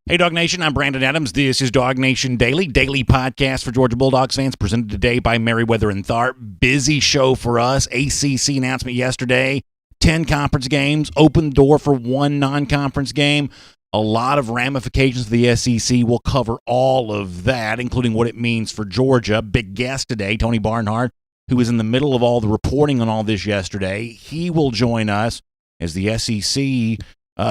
Hey, DawgNation, I'm Brandon Adams. This is DawgNation Daily, daily podcast for Georgia Bulldogs fans, presented today by Merriweather and Tharp. Busy show for us. ACC announcement yesterday, 10 conference games, open door for one non-conference game. A lot of ramifications for the SEC. We'll cover all of that, including what it means for Georgia. Big guest today, Tony Barnhart, who was in the middle of all the reporting on all this yesterday. He will join us as the SEC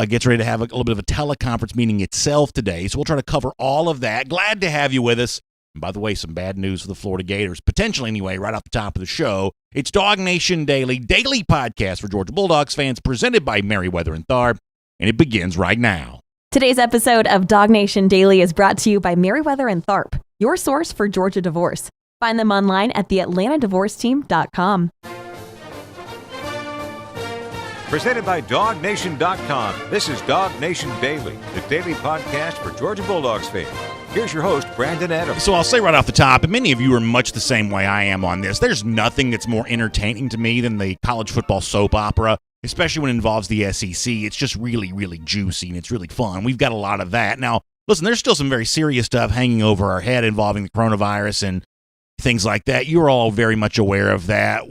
gets ready to have a little bit of a teleconference meeting itself today. So we'll try to cover all of that. Glad to have you with us. And by the way, some bad news for the Florida Gators, potentially anyway, right off the top of the show. It's DawgNation Daily, daily podcast for Georgia Bulldogs fans, presented by Merriweather and Tharp, and it begins right now. Today's episode of DawgNation Daily is brought to you by Merriweather and Tharp, your source for Georgia divorce. Find them online at theatlantadivorceteam.com. Presented by DawgNation.com. This is DawgNation Daily, the daily podcast for Georgia Bulldogs fans. Here's your host, Brandon Adams. So I'll say right off the top, and many of you are much the same way I am on this, there's nothing that's more entertaining to me than the college football soap opera, especially when it involves the SEC. It's just really, really juicy, and it's really fun. We've got a lot of that. Now, listen, there's still some very serious stuff hanging over our head involving the coronavirus and things like that. You're all very much aware of that.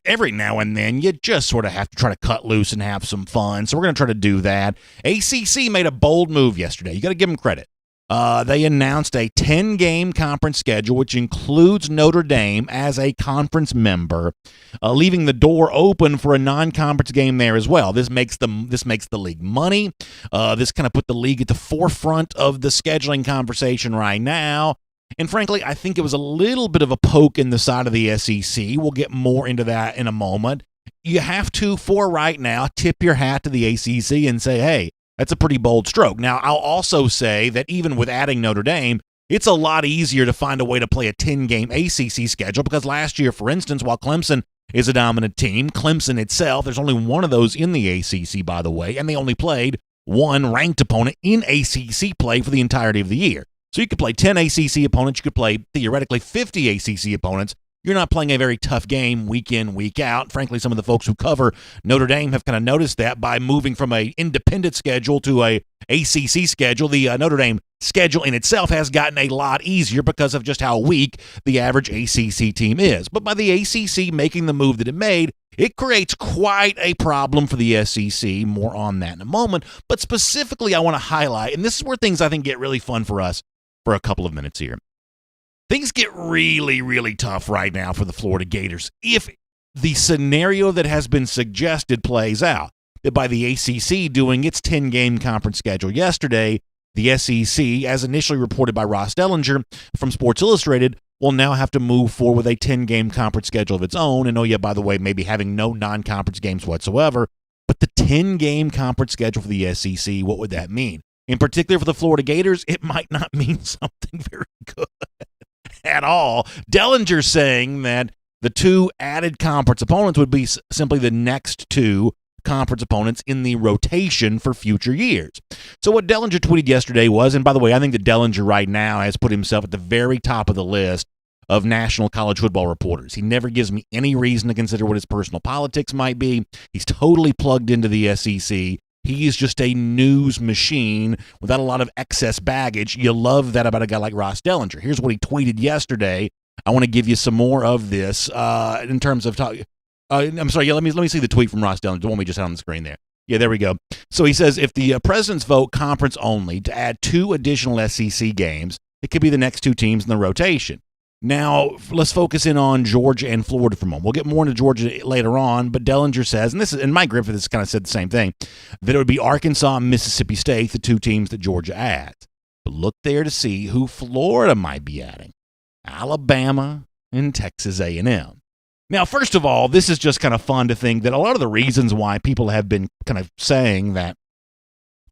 Every now and then, you just sort of have to try to cut loose and have some fun. So we're going to try to do that. ACC made a bold move yesterday. You got to give them credit. They announced a 10-game conference schedule, which includes Notre Dame as a conference member, leaving the door open for a non-conference game there as well. This makes the league money. This kind of put the league at the forefront of the scheduling conversation right now. And frankly, I think it was a little bit of a poke in the side of the SEC. We'll get more into that in a moment. You have to, for right now, tip your hat to the ACC and say, hey, that's a pretty bold stroke. Now, I'll also say that even with adding Notre Dame, it's a lot easier to find a way to play a 10-game ACC schedule because last year, for instance, while Clemson is a dominant team, Clemson itself, there's only one of those in the ACC, by the way, and they only played one ranked opponent in ACC play for the entirety of the year. So you could play 10 ACC opponents. You could play, theoretically, 50 ACC opponents. You're not playing a very tough game week in, week out. Frankly, some of the folks who cover Notre Dame have kind of noticed that by moving from an independent schedule to a ACC schedule. The Notre Dame schedule in itself has gotten a lot easier because of just how weak the average ACC team is. But by the ACC making the move that it made, it creates quite a problem for the SEC. More on that in a moment. But specifically, I want to highlight, and this is where things I think get really fun for us for a couple of minutes here. Things get really, really tough right now for the Florida Gators if the scenario that has been suggested plays out. That by the ACC doing its 10-game conference schedule yesterday, the SEC, as initially reported by Ross Dellinger from Sports Illustrated, will now have to move forward with a 10-game conference schedule of its own. And oh yeah, by the way, maybe having no non-conference games whatsoever. But the 10-game conference schedule for the SEC, what would that mean? In particular for the Florida Gators, it might not mean something very good at all. Dellinger saying that the two added conference opponents would be simply the next two conference opponents in the rotation for future years. So what Dellinger tweeted yesterday was, and by the way, I think that Dellinger right now has put himself at the very top of the list of national college football reporters. He never gives me any reason to consider what his personal politics might be. He's totally plugged into the SEC. He is just a news machine without a lot of excess baggage. You love that about a guy like Ross Dellinger. Here's what he tweeted yesterday. I want to give you some more of this in terms of talk. I'm sorry. Yeah, let me see the tweet from Ross Dellinger, the one we just had on the screen there. Yeah, there we go. So he says, if the presidents vote conference only to add 2 additional SEC games, it could be the next 2 teams in the rotation. Now, let's focus in on Georgia and Florida for a moment. We'll get more into Georgia later on, but Dellinger says, and Mike Griffith has kind of said the same thing, that it would be Arkansas and Mississippi State, the 2 teams that Georgia adds. But look there to see who Florida might be adding. Alabama and Texas A&M. Now, first of all, this is just kind of fun to think that a lot of the reasons why people have been kind of saying that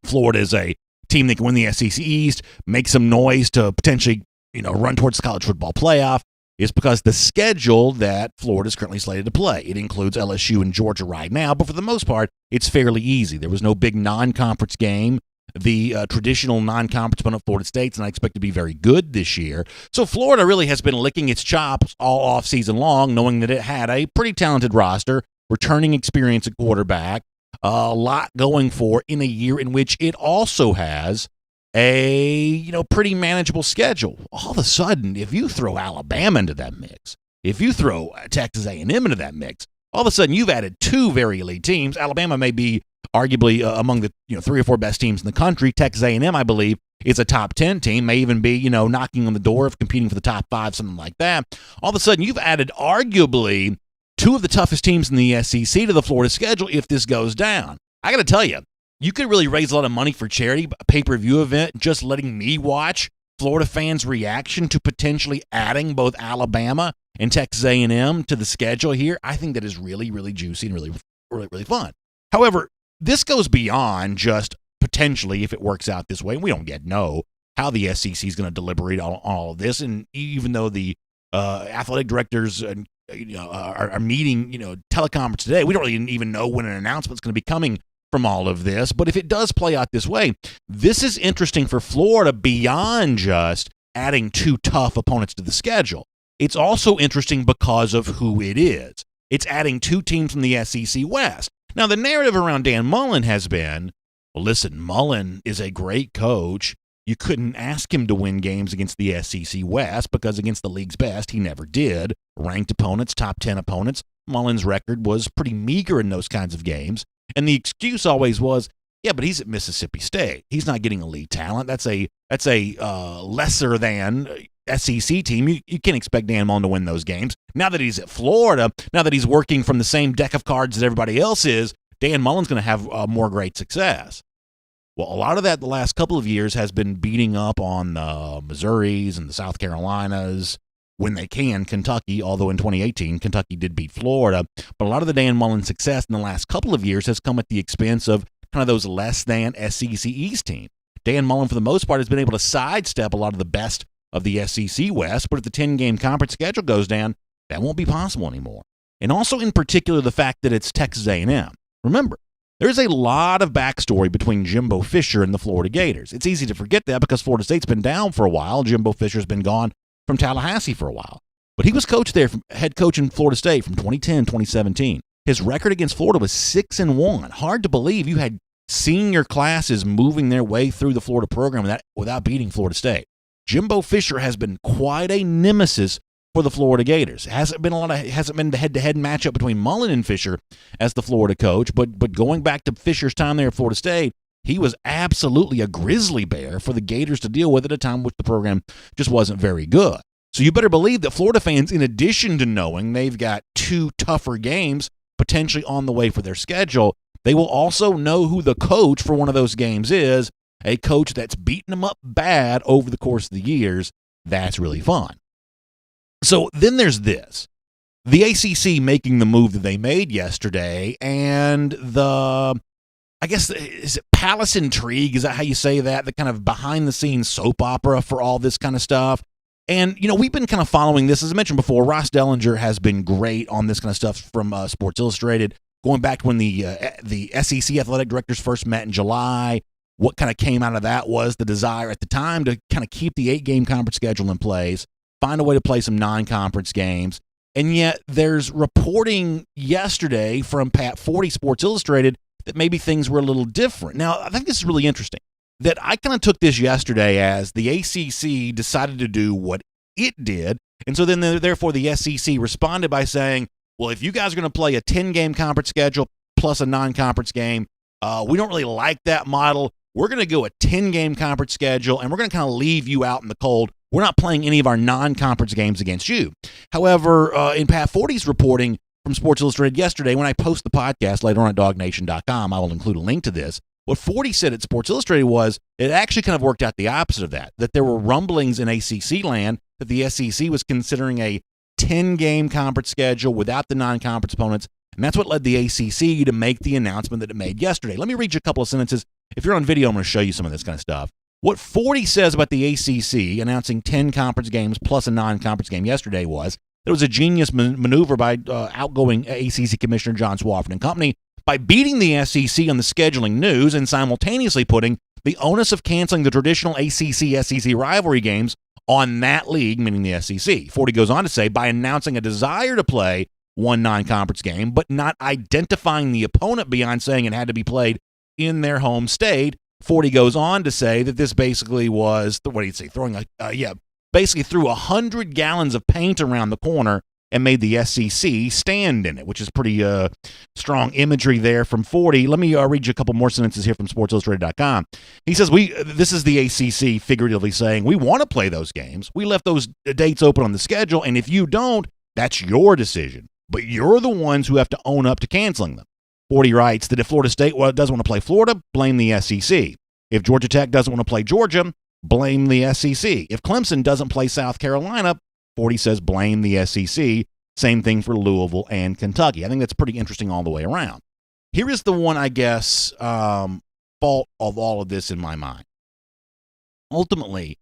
Florida is a team that can win the SEC East, make some noise to potentially run towards the college football playoff is because the schedule that Florida is currently slated to play. It includes LSU and Georgia right now, but for the most part, it's fairly easy. There was no big non-conference game. The traditional non-conference opponent, Florida State's not expected to be very good this year. So Florida really has been licking its chops all offseason long, knowing that it had a pretty talented roster, returning experience at quarterback, a lot going for in a year in which it also has pretty manageable schedule. All of a sudden, if you throw Alabama into that mix, if you throw Texas A&M into that mix, all of a sudden you've added two very elite teams. Alabama may be arguably among the 3 or 4 best teams in the country. Texas A&M, I believe, is a top 10 team, may even be knocking on the door of competing for the top 5, something like that. All of a sudden, you've added arguably two of the toughest teams in the SEC to the Florida schedule if this goes down. I got to tell you, you could really raise a lot of money for charity, a pay-per-view event, just letting me watch Florida fans' reaction to potentially adding both Alabama and Texas A&M to the schedule here. I think that is really, really juicy and really, really, really fun. However, this goes beyond just potentially if it works out this way. We don't yet know how the SEC is going to deliberate on all of this. And even though the athletic directors are meeting, teleconference today, we don't really even know when an announcement is going to be coming from all of this. But if it does play out this way, this is interesting for Florida beyond just adding two tough opponents to the schedule. It's also interesting because of who it is. It's adding two teams from the SEC West. Now, the narrative around Dan Mullen has been, well, listen, Mullen is a great coach. You couldn't ask him to win games against the SEC West because against the league's best, he never did. Ranked opponents, top 10 opponents. Mullen's record was pretty meager in those kinds of games. And the excuse always was, yeah, but he's at Mississippi State. He's not getting elite talent. That's a lesser than SEC team. You can't expect Dan Mullen to win those games. Now that he's at Florida, now that he's working from the same deck of cards that everybody else is, Dan Mullen's going to have more great success. Well, a lot of that the last couple of years has been beating up on the Missouris and the South Carolinas when they can, Kentucky, although in 2018, Kentucky did beat Florida. But a lot of the Dan Mullen success in the last couple of years has come at the expense of kind of those less than SEC East teams. Dan Mullen, for the most part, has been able to sidestep a lot of the best of the SEC West, but if the 10-game conference schedule goes down, that won't be possible anymore. And also, in particular, the fact that it's Texas A&M. Remember, there's a lot of backstory between Jimbo Fisher and the Florida Gators. It's easy to forget that because Florida State's been down for a while. Jimbo Fisher's been gone from Tallahassee for a while. But he was head coach in Florida State from 2010, 2017. His record against Florida was 6-1. Hard to believe you had senior classes moving their way through the Florida program without beating Florida State. Jimbo Fisher has been quite a nemesis for the Florida Gators. It hasn't been the head-to-head matchup between Mullen and Fisher as the Florida coach, but going back to Fisher's time there at Florida State, he was absolutely a grizzly bear for the Gators to deal with at a time which the program just wasn't very good. So you better believe that Florida fans, in addition to knowing they've got two tougher games potentially on the way for their schedule, they will also know who the coach for one of those games is, a coach that's beaten them up bad over the course of the years. That's really fun. So then there's this. The ACC making the move that they made yesterday, and is it palace intrigue? Is that how you say that? The kind of behind-the-scenes soap opera for all this kind of stuff. And, we've been kind of following this. As I mentioned before, Ross Dellinger has been great on this kind of stuff from Sports Illustrated, going back to when the SEC athletic directors first met in July. What kind of came out of that was the desire at the time to kind of keep the 8-game conference schedule in place, find a way to play some non-conference games. And yet there's reporting yesterday from Pat Forty, Sports Illustrated, that maybe things were a little different. Now, I think this is really interesting, that I kind of took this yesterday as the ACC decided to do what it did, and so then therefore the SEC responded by saying, well, if you guys are going to play a 10-game conference schedule plus a non-conference game, we don't really like that model. We're going to go a 10-game conference schedule, and we're going to kind of leave you out in the cold. We're not playing any of our non-conference games against you. However, in Pat Forty's reporting from Sports Illustrated yesterday, when I post the podcast later on at DawgNation.com, I will include a link to this. What Forty said at Sports Illustrated was it actually kind of worked out the opposite of that there were rumblings in ACC land that the SEC was considering a 10-game conference schedule without the non-conference opponents, and that's what led the ACC to make the announcement that it made yesterday. Let me read you a couple of sentences. If you're on video, I'm going to show you some of this kind of stuff. What Forty says about the ACC announcing 10 conference games plus a non-conference game yesterday was that it was a genius maneuver by outgoing ACC Commissioner John Swofford and company by beating the SEC on the scheduling news and simultaneously putting the onus of canceling the traditional ACC-SEC rivalry games on that league, meaning the SEC. Forty goes on to say, by announcing a desire to play one non-conference game, but not identifying the opponent beyond saying it had to be played in their home state, Forty goes on to say that this basically was, what did he say, basically threw 100 gallons of paint around the corner and made the SEC stand in it, which is pretty strong imagery there from 40. Let me read you a couple more sentences here from SportsIllustrated.com. He says, this is the ACC figuratively saying, we want to play those games. We left those dates open on the schedule, and if you don't, that's your decision. But you're the ones who have to own up to canceling them. 40 writes that if Florida State doesn't want to play Florida, blame the SEC. If Georgia Tech doesn't want to play Georgia, blame the SEC. If Clemson doesn't play South Carolina, 40 says blame the SEC. Same thing for Louisville and Kentucky. I think that's pretty interesting all the way around. Here is the one, I guess, fault of all of this in my mind. Ultimately,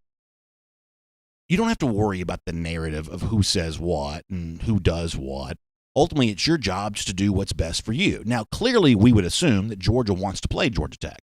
you don't have to worry about the narrative of who says what and who does what. Ultimately, it's your job just to do what's best for you. Now, clearly, we would assume that Georgia wants to play Georgia Tech,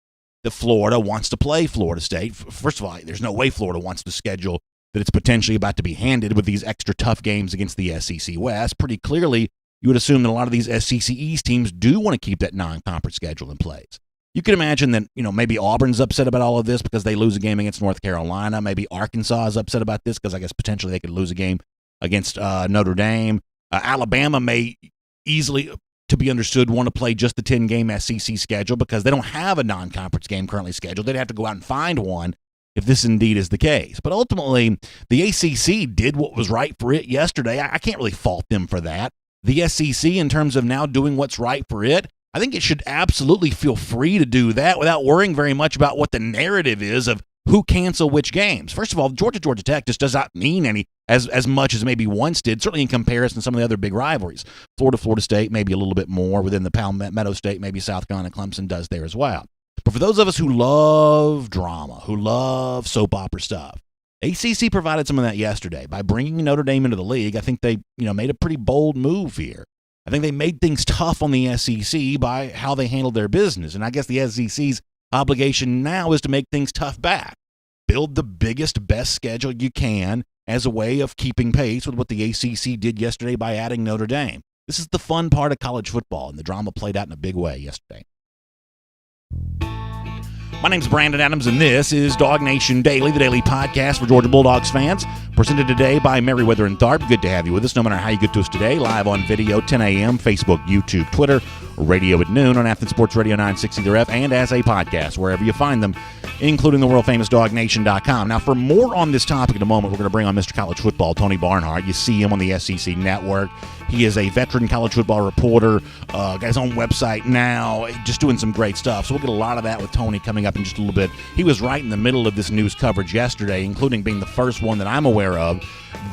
that Florida wants to play Florida State. First of all, there's no way Florida wants to schedule that it's potentially about to be handed with these extra tough games against the SEC West. Pretty clearly, you would assume that a lot of these SEC East teams do want to keep that non-conference schedule in place. You could imagine that, maybe Auburn's upset about all of this because they lose a game against North Carolina. Maybe Arkansas is upset about this because I guess potentially they could lose a game against Notre Dame. Alabama may easily, to be understood, want to play just the 10-game SEC schedule because they don't have a non-conference game currently scheduled. They'd have to go out and find one if this indeed is the case. But ultimately, the ACC did what was right for it yesterday. I can't really fault them for that. The SEC, in terms of now doing what's right for it, I think it should absolutely feel free to do that without worrying very much about what the narrative is of who cancel which games. First of all, Georgia Tech just does not mean any as much as maybe once did, certainly in comparison to some of the other big rivalries. Florida State, maybe a little bit more. Within the Palmetto State, maybe South Carolina, Clemson does there as well. But for those of us who love drama, who love soap opera stuff, ACC provided some of that yesterday by bringing Notre Dame into the league. I think they, made a pretty bold move here. I think they made things tough on the SEC by how they handled their business. And I guess the SEC's obligation now is to make things tough back. Build the biggest, best schedule you can as a way of keeping pace with what the ACC did yesterday by adding Notre Dame. This is the fun part of college football, and the drama played out in a big way yesterday. My name's Brandon Adams, and this is DawgNation Daily, the daily podcast for Georgia Bulldogs fans, presented today by Merriweather and Tharp. Good to have you with us, no matter how you get to us today, live on video, 10 a.m., Facebook, YouTube, Twitter, radio at noon on Athens Sports Radio 960 The Ref, and as a podcast, wherever you find them, including the world-famous DawgNation.com. Now, for more on this topic in a moment, we're going to bring on Mr. College Football, Tony Barnhart. You see him on the SEC Network. He is a veteran college football reporter, got his own website now, just doing some great stuff. So we'll get a lot of that with Tony coming up in just a little bit. He was right in the middle of this news coverage yesterday, including being the first one that I'm aware of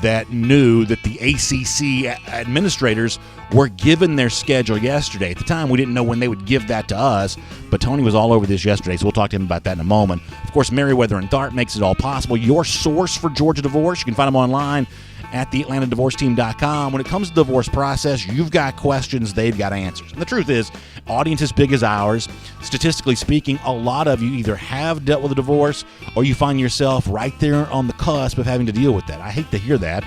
that knew that the ACC administrators were given their schedule yesterday. At the time, we didn't know when they would give that to us, but Tony was all over this yesterday, so we'll talk to him about that in a moment. Of course, Merriweather and Tharp makes it all possible. Your source for Georgia divorce, you can find them online at theatlantadivorceteam.com. When it comes to the divorce process, you've got questions, they've got answers. And the truth is, audience as big as ours, statistically speaking, a lot of you either have dealt with a divorce or you find yourself right there on the cusp of having to deal with that. I hate to hear that,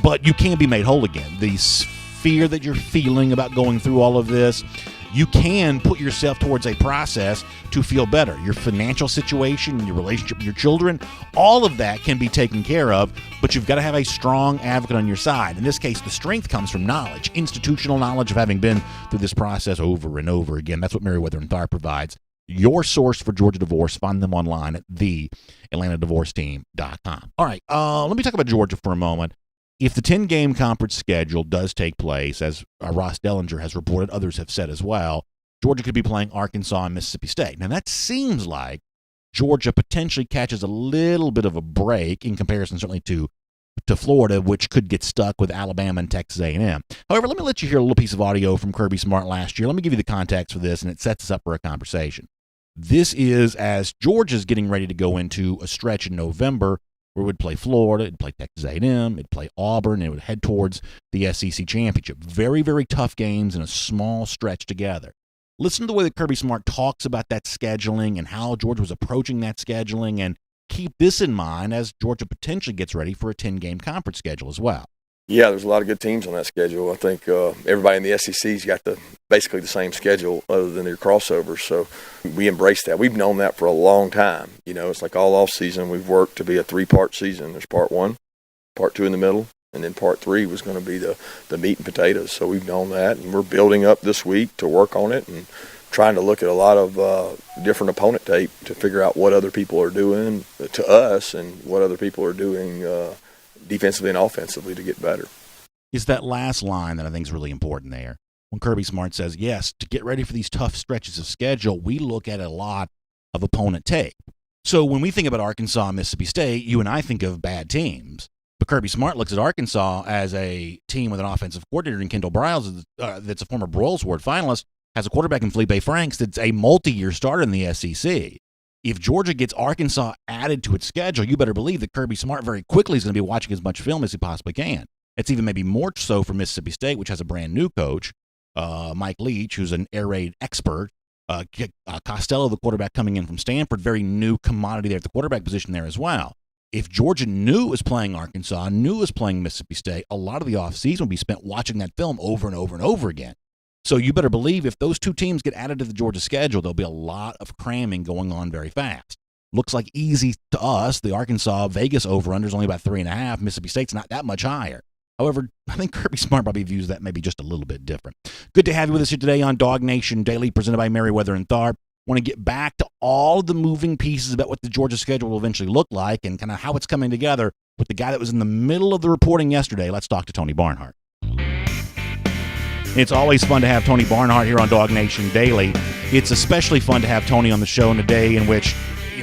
but you can be made whole again. The fear that you're feeling about going through all of this, you can put yourself towards a process to feel better. Your financial situation, your relationship with your children, all of that can be taken care of, but you've got to have a strong advocate on your side. In this case, the strength comes from knowledge, institutional knowledge of having been through this process over and over again. That's what Merriweather and Tharp provides. Your source for Georgia divorce, find them online at theatlantadivorceteam.com. All right, let me talk about Georgia for a moment. If the 10-game conference schedule does take place, as Ross Dellinger has reported, others have said as well, Georgia could be playing Arkansas and Mississippi State. Now, that seems like Georgia potentially catches a little bit of a break in comparison certainly to Florida, which could get stuck with Alabama and Texas A&M. However, let me let you hear a little piece of audio from Kirby Smart last year. Let me give you the context for this, and it sets us up for a conversation. This is as Georgia's getting ready to go into a stretch in November where it would play Florida, it'd play Texas A&M, it'd play Auburn, and it would head towards the SEC championship. Very, very tough games in a small stretch together. Listen to the way that Kirby Smart talks about that scheduling and how Georgia was approaching that scheduling, and keep this in mind as Georgia potentially gets ready for a 10-game conference schedule as well. Yeah, there's a lot of good teams on that schedule. I think everybody in the SEC's got basically the same schedule other than their crossovers. So we embrace that. We've known that for a long time. It's like all off season we've worked to be a 3-part season. There's part 1, part 2 in the middle, and then part 3 was going to be the meat and potatoes. So we've known that, and we're building up this week to work on it and trying to look at a lot of different opponent tape to figure out what other people are doing to us and what other people are doing defensively and offensively to get better. Is that last line that I think is really important there. When Kirby Smart says, yes, to get ready for these tough stretches of schedule, we look at a lot of opponent tape. So when we think about Arkansas and Mississippi State, you and I think of bad teams. But Kirby Smart looks at Arkansas as a team with an offensive coordinator in Kendall Briles that's a former Broyles Award finalist, has a quarterback in Felipe Franks that's a multi-year starter in the SEC. If Georgia gets Arkansas added to its schedule, you better believe that Kirby Smart very quickly is going to be watching as much film as he possibly can. It's even maybe more so for Mississippi State, which has a brand new coach, Mike Leach, who's an air raid expert. Costello, the quarterback coming in from Stanford, very new commodity there at the quarterback position there as well. If Georgia knew it was playing Arkansas, knew it was playing Mississippi State, a lot of the offseason would be spent watching that film over and over and over again. So you better believe if those two teams get added to the Georgia schedule, there'll be a lot of cramming going on very fast. Looks like easy to us. The Arkansas-Vegas over-under is only about 3.5. Mississippi State's not that much higher. However, I think Kirby Smart probably views that maybe just a little bit different. Good to have you with us here today on DawgNation Daily, presented by Merriweather and Tharp. Want to get back to all the moving pieces about what the Georgia schedule will eventually look like and kind of how it's coming together with the guy that was in the middle of the reporting yesterday. Let's talk to Tony Barnhart. It's always fun to have Tony Barnhart here on DawgNation Daily. It's especially fun to have Tony on the show in a day in which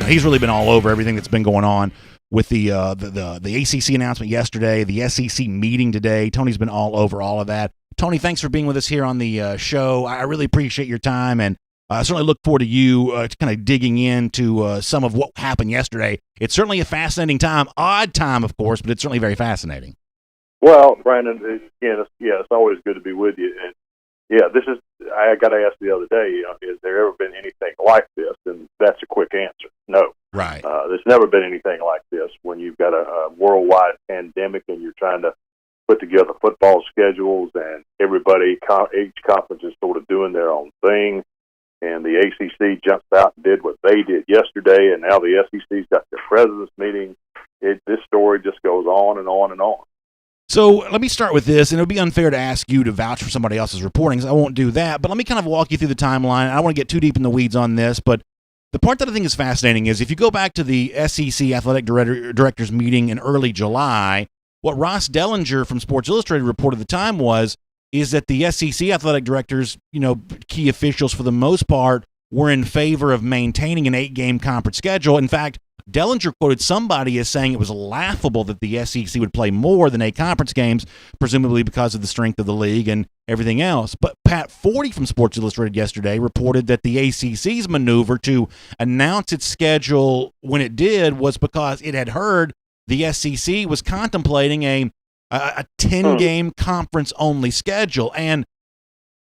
he's really been all over everything that's been going on with the ACC announcement yesterday, the SEC meeting today. Tony's been all over all of that. Tony, thanks for being with us here on the show. I really appreciate your time, and I certainly look forward to you kind of digging into some of what happened yesterday. It's certainly a fascinating time, odd time, of course, but it's certainly very fascinating. Well, Brandon, it's always good to be with you. And I got asked the other day, has there ever been anything like this? And that's a quick answer. No. Right. There's never been anything like this when you've got a worldwide pandemic and you're trying to put together football schedules and each conference is sort of doing their own thing. And the ACC jumps out and did what they did yesterday, and now the SEC's got their president's meeting. This story just goes on and on and on. So let me start with this, and it would be unfair to ask you to vouch for somebody else's reporting, so I won't do that. But let me kind of walk you through the timeline. I don't want to get too deep in the weeds on this, but the part that I think is fascinating is if you go back to the SEC Athletic Directors meeting in early July, what Ross Dellinger from Sports Illustrated reported at the time is that the SEC Athletic Directors, key officials for the most part, were in favor of maintaining an 8-game conference schedule. In fact, Dellinger quoted somebody as saying it was laughable that the SEC would play more than 8 conference games, presumably because of the strength of the league and everything else. But Pat Forty from Sports Illustrated yesterday reported that the ACC's maneuver to announce its schedule when it did was because it had heard the SEC was contemplating a 10-game conference-only schedule. And,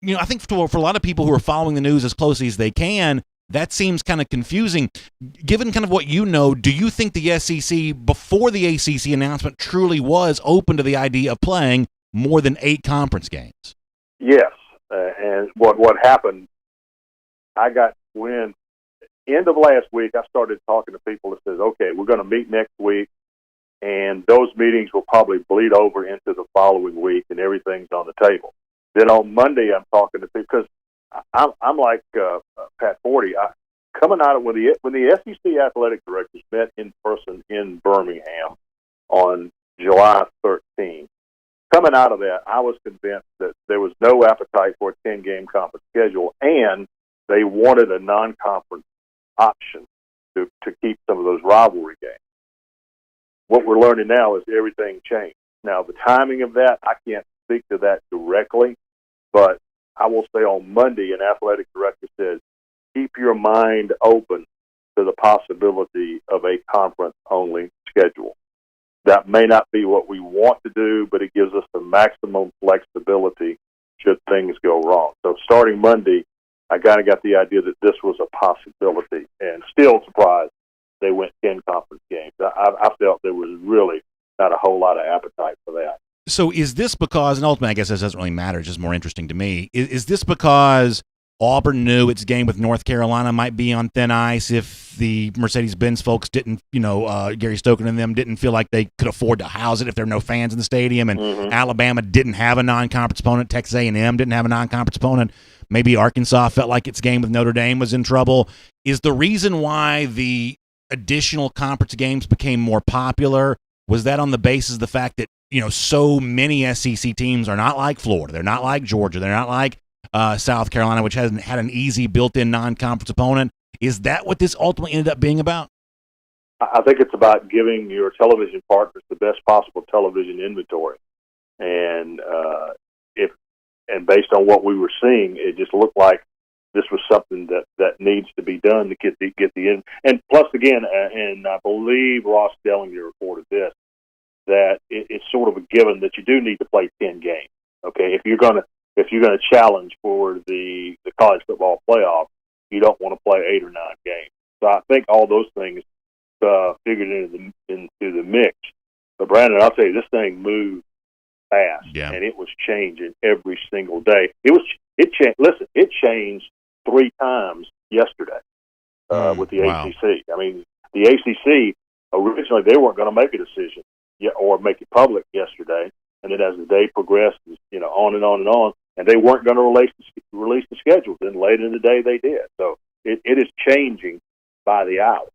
I think for a lot of people who are following the news as closely as they can, that seems kind of confusing. Given kind of what you know, do you think the SEC, before the ACC announcement, truly was open to the idea of playing more than 8 conference games? Yes. And what happened, I got wind, end of last week, I started talking to people that says, okay, we're going to meet next week, and those meetings will probably bleed over into the following week, and everything's on the table. Then on Monday, I'm talking to people, because I'm like Pat Forty. Coming out of when the SEC athletic directors met in person in Birmingham on July 13th, coming out of that, I was convinced that there was no appetite for a 10-game conference schedule, and they wanted a non-conference option to keep some of those rivalry games. What we're learning now is everything changed. Now, the timing of that, I can't speak to that directly, but I will say on Monday, an athletic director said, keep your mind open to the possibility of a conference-only schedule. That may not be what we want to do, but it gives us the maximum flexibility should things go wrong. So starting Monday, I kind of got the idea that this was a possibility, and still surprised they went 10 conference games. I felt there was really not a whole lot of appetite for that. So is this because, and ultimately I guess this doesn't really matter, it's just more interesting to me, is this because Auburn knew its game with North Carolina might be on thin ice if the Mercedes-Benz folks didn't, Gary Stoken and them didn't feel like they could afford to house it if there were no fans in the stadium, and Alabama didn't have a non-conference opponent, Texas A&M didn't have a non-conference opponent, maybe Arkansas felt like its game with Notre Dame was in trouble. Is the reason why the additional conference games became more popular, was that on the basis of the fact that, so many SEC teams are not like Florida, they're not like Georgia, they're not like South Carolina, which hasn't had an easy built-in non-conference opponent? Is that what this ultimately ended up being about? I think it's about giving your television partners the best possible television inventory, and based on what we were seeing, it just looked like this was something that needs to be done to get the in. And plus, again, and I believe Ross Dellinger reported this, that it's sort of a given that you do need to play 10 games. Okay, if you're gonna challenge for the college football playoff, you don't want to play 8 or 9 games. So I think all those things figured into the mix. But Brandon, I'll tell you, this thing moved fast, and it was changing every single day. It changed 3 times yesterday with the ACC. I mean, the ACC originally they weren't going to make a decision or make it public yesterday, and then as the day progressed, on and on and on, and they weren't going to release the schedule. Then later in the day they did. So it is changing by the hour.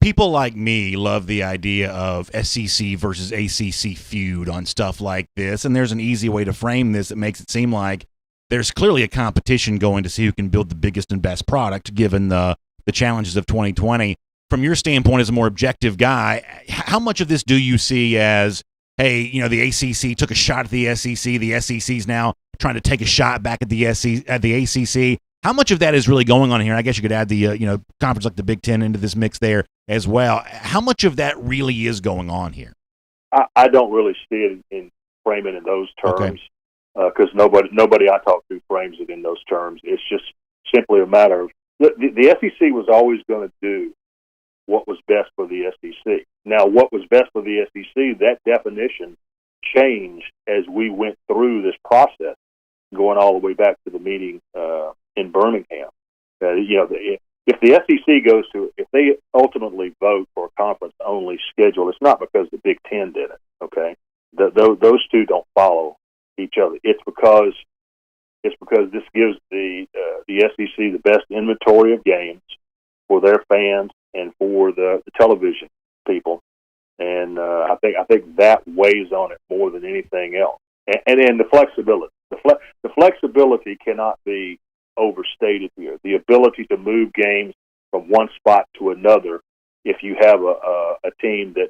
People like me love the idea of SEC versus ACC feud on stuff like this, and there's an easy way to frame this that makes it seem like there's clearly a competition going to see who can build the biggest and best product given the challenges of 2020. From your standpoint as a more objective guy, how much of this do you see as, hey, the ACC took a shot at the SEC, the SEC's now trying to take a shot back at the ACC? How much of that is really going on here? I guess you could add the conference like the Big Ten into this mix there as well. How much of that really is going on here? I don't really see it in framing in those terms because nobody I talk to frames it in those terms. It's just simply a matter of the SEC was always going to do what was best for the SEC. Now, what was best for the SEC, that definition changed as we went through this process, going all the way back to the meeting in Birmingham. If the SEC if they ultimately vote for a conference-only schedule, it's not because the Big Ten did it, okay? Those two don't follow each other. It's because this gives the SEC the best inventory of games for their fans and for the television people, and I think that weighs on it more than anything else. And then the flexibility. The flexibility cannot be overstated here. The ability to move games from one spot to another. If you have a team that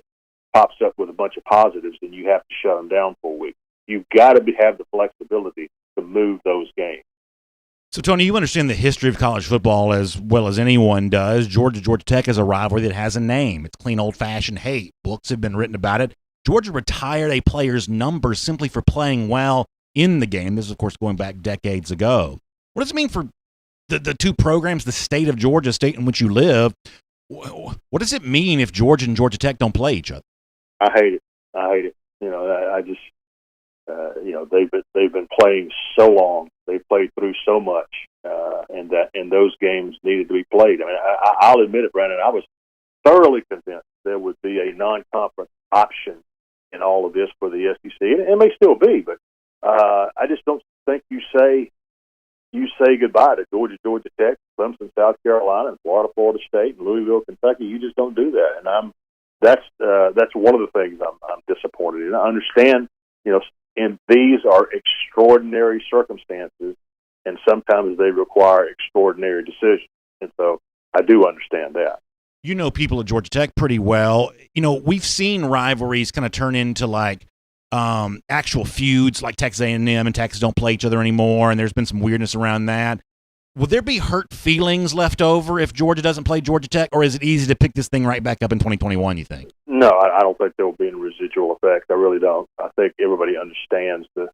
pops up with a bunch of positives, then you have to shut them down for a week. You've got to have the flexibility to move those games. So, Tony, you understand the history of college football as well as anyone does. Georgia Tech is a rivalry that has a name. It's clean, old-fashioned hate. Books have been written about it. Georgia retired a player's number simply for playing well in the game. This is, of course, going back decades ago. What does it mean for the two programs, the state of Georgia, state in which you live? What does it mean if Georgia and Georgia Tech don't play each other? I hate it. I just they've been playing so long. They've played through so much, and those games needed to be played. I mean, I'll admit it, Brandon. I was thoroughly convinced there would be a non-conference option in all of this for the SEC. It may still be, but I just don't think you say goodbye to Georgia Tech, Clemson, South Carolina, and Florida State, and Louisville, Kentucky. You just don't do that, and that's one of the things I'm disappointed in. I understand, and these are extraordinary circumstances, and sometimes they require extraordinary decisions, and so I do understand that. You know people at Georgia Tech pretty well. We've seen rivalries kind of turn into like actual feuds, like Texas A&M and Texas don't play each other anymore, and there's been some weirdness around that. Will there be hurt feelings left over if Georgia doesn't play Georgia Tech, or is it easy to pick this thing right back up in 2021, you think? No, I don't think there will be any residual effect. I really don't. I think everybody understands the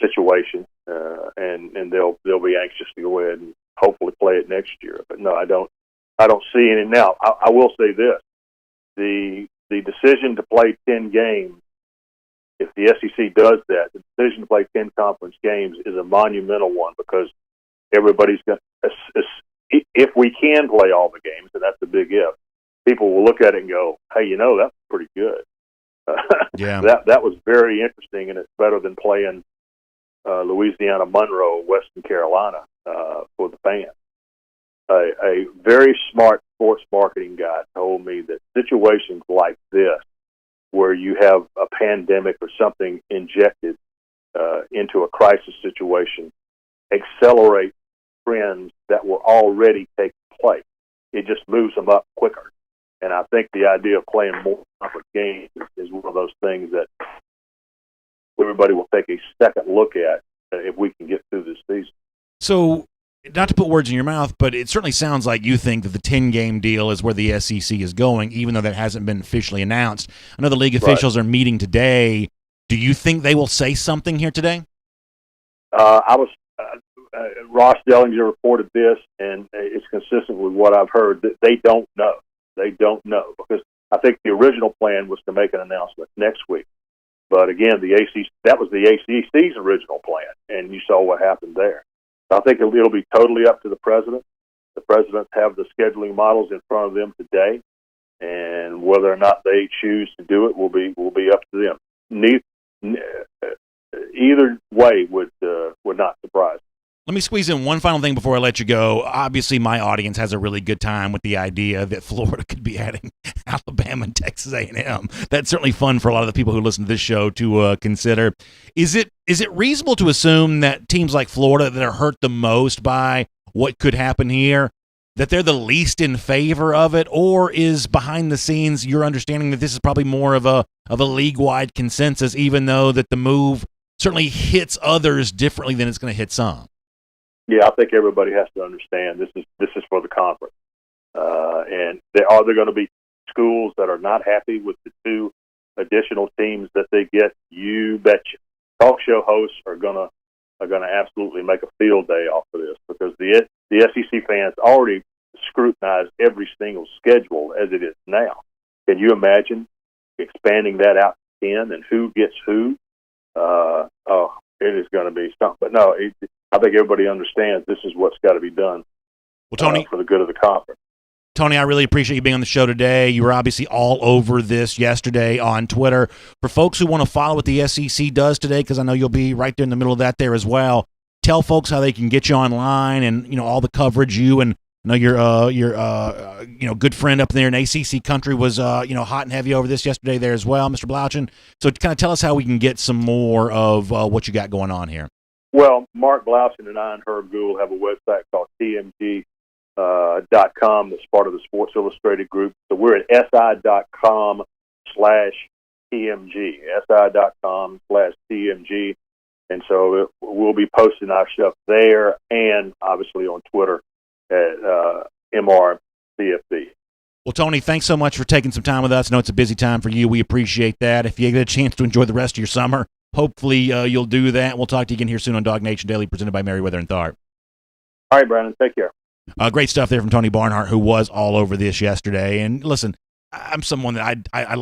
situation, and they'll be anxious to go ahead and hopefully play it next year. But no, I don't see any. Now, I will say this. The decision to play 10 games if the SEC does that, the decision to play 10 conference games is a monumental one, because everybody's going to, if we can play all the games, and that's a big if, people will look at it and go, hey, that's pretty good. Yeah. That was very interesting, and it's better than playing Louisiana Monroe, Western Carolina, for the fans. A very smart sports marketing guy told me that situations like this, where you have a pandemic or something injected into a crisis situation, accelerate trends that were already taking place. It just moves them up quicker. And I think the idea of playing more conference games is one of those things that everybody will take a second look at if we can get through this season. So, not to put words in your mouth, but it certainly sounds like you think that the 10-game deal is where the SEC is going, even though that hasn't been officially announced. I know the league officials are meeting today. Do you think they will say something here today? Ross Dellinger reported this, and it's consistent with what I've heard, that they don't know. They don't know, because I think the original plan was to make an announcement next week. But again, that was the ACC's original plan, and you saw what happened there. So I think it'll be totally up to the president. The presidents have the scheduling models in front of them today, and whether or not they choose to do it will be up to them. Either way would not surprise me. Let me squeeze in one final thing before I let you go. Obviously, my audience has a really good time with the idea that Florida could be adding Alabama and Texas A&M. That's certainly fun for a lot of the people who listen to this show to consider. Is it reasonable to assume that teams like Florida that are hurt the most by what could happen here, that they're the least in favor of it, or is behind the scenes your understanding that this is probably more of a league-wide consensus, even though that the move certainly hits others differently than it's going to hit some? Yeah, I think everybody has to understand this is for the conference, and are there going to be schools that are not happy with the two additional teams that they get? You betcha. Talk show hosts are gonna absolutely make a field day off of this, because the SEC fans already scrutinize every single schedule as it is now. Can you imagine expanding that out to 10 and who gets who? It is going to be something. But no, I think everybody understands this is what's got to be done. Well, Tony, for the good of the conference. Tony, I really appreciate you being on the show today. You were obviously all over this yesterday on Twitter. For folks who want to follow what the SEC does today, because I know you'll be right there in the middle of that there as well, tell folks how they can get you online and all the coverage you and I know your good friend up there in ACC country was hot and heavy over this yesterday there as well, Mr. Blouchin. So kind of tell us how we can get some more of what you got going on here. Well, Mark Blouchin and I and Herb Gould have a website called TMG.com that's part of the Sports Illustrated group. So we're at si.com/TMG, si.com/TMG. And so we'll be posting our stuff there and obviously on Twitter at MRCFB. Well, Tony, thanks so much for taking some time with us. I know it's a busy time for you. We appreciate that. If you get a chance to enjoy the rest of your summer, hopefully you'll do that. We'll talk to you again here soon on DawgNation Daily, presented by Merriweather and Tharp. All right, Brandon. Take care. Great stuff there from Tony Barnhart, who was all over this yesterday. And listen, I'm someone that I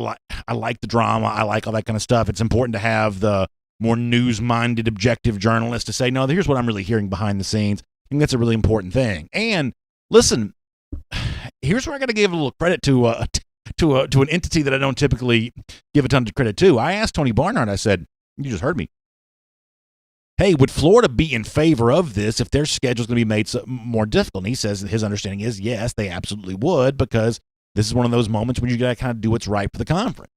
like the drama. I like all that kind of stuff. It's important to have the more news-minded, objective journalist to say, no, here's what I'm really hearing behind the scenes. I think that's a really important thing. And listen, here's where I got to give a little credit to an entity that I don't typically give a ton of credit to. I asked Tony Barnhart, I said, you just heard me, hey, would Florida be in favor of this if their schedule's going to be made more difficult? And he says that his understanding is, yes, they absolutely would, because this is one of those moments when you got to kind of do what's right for the conference.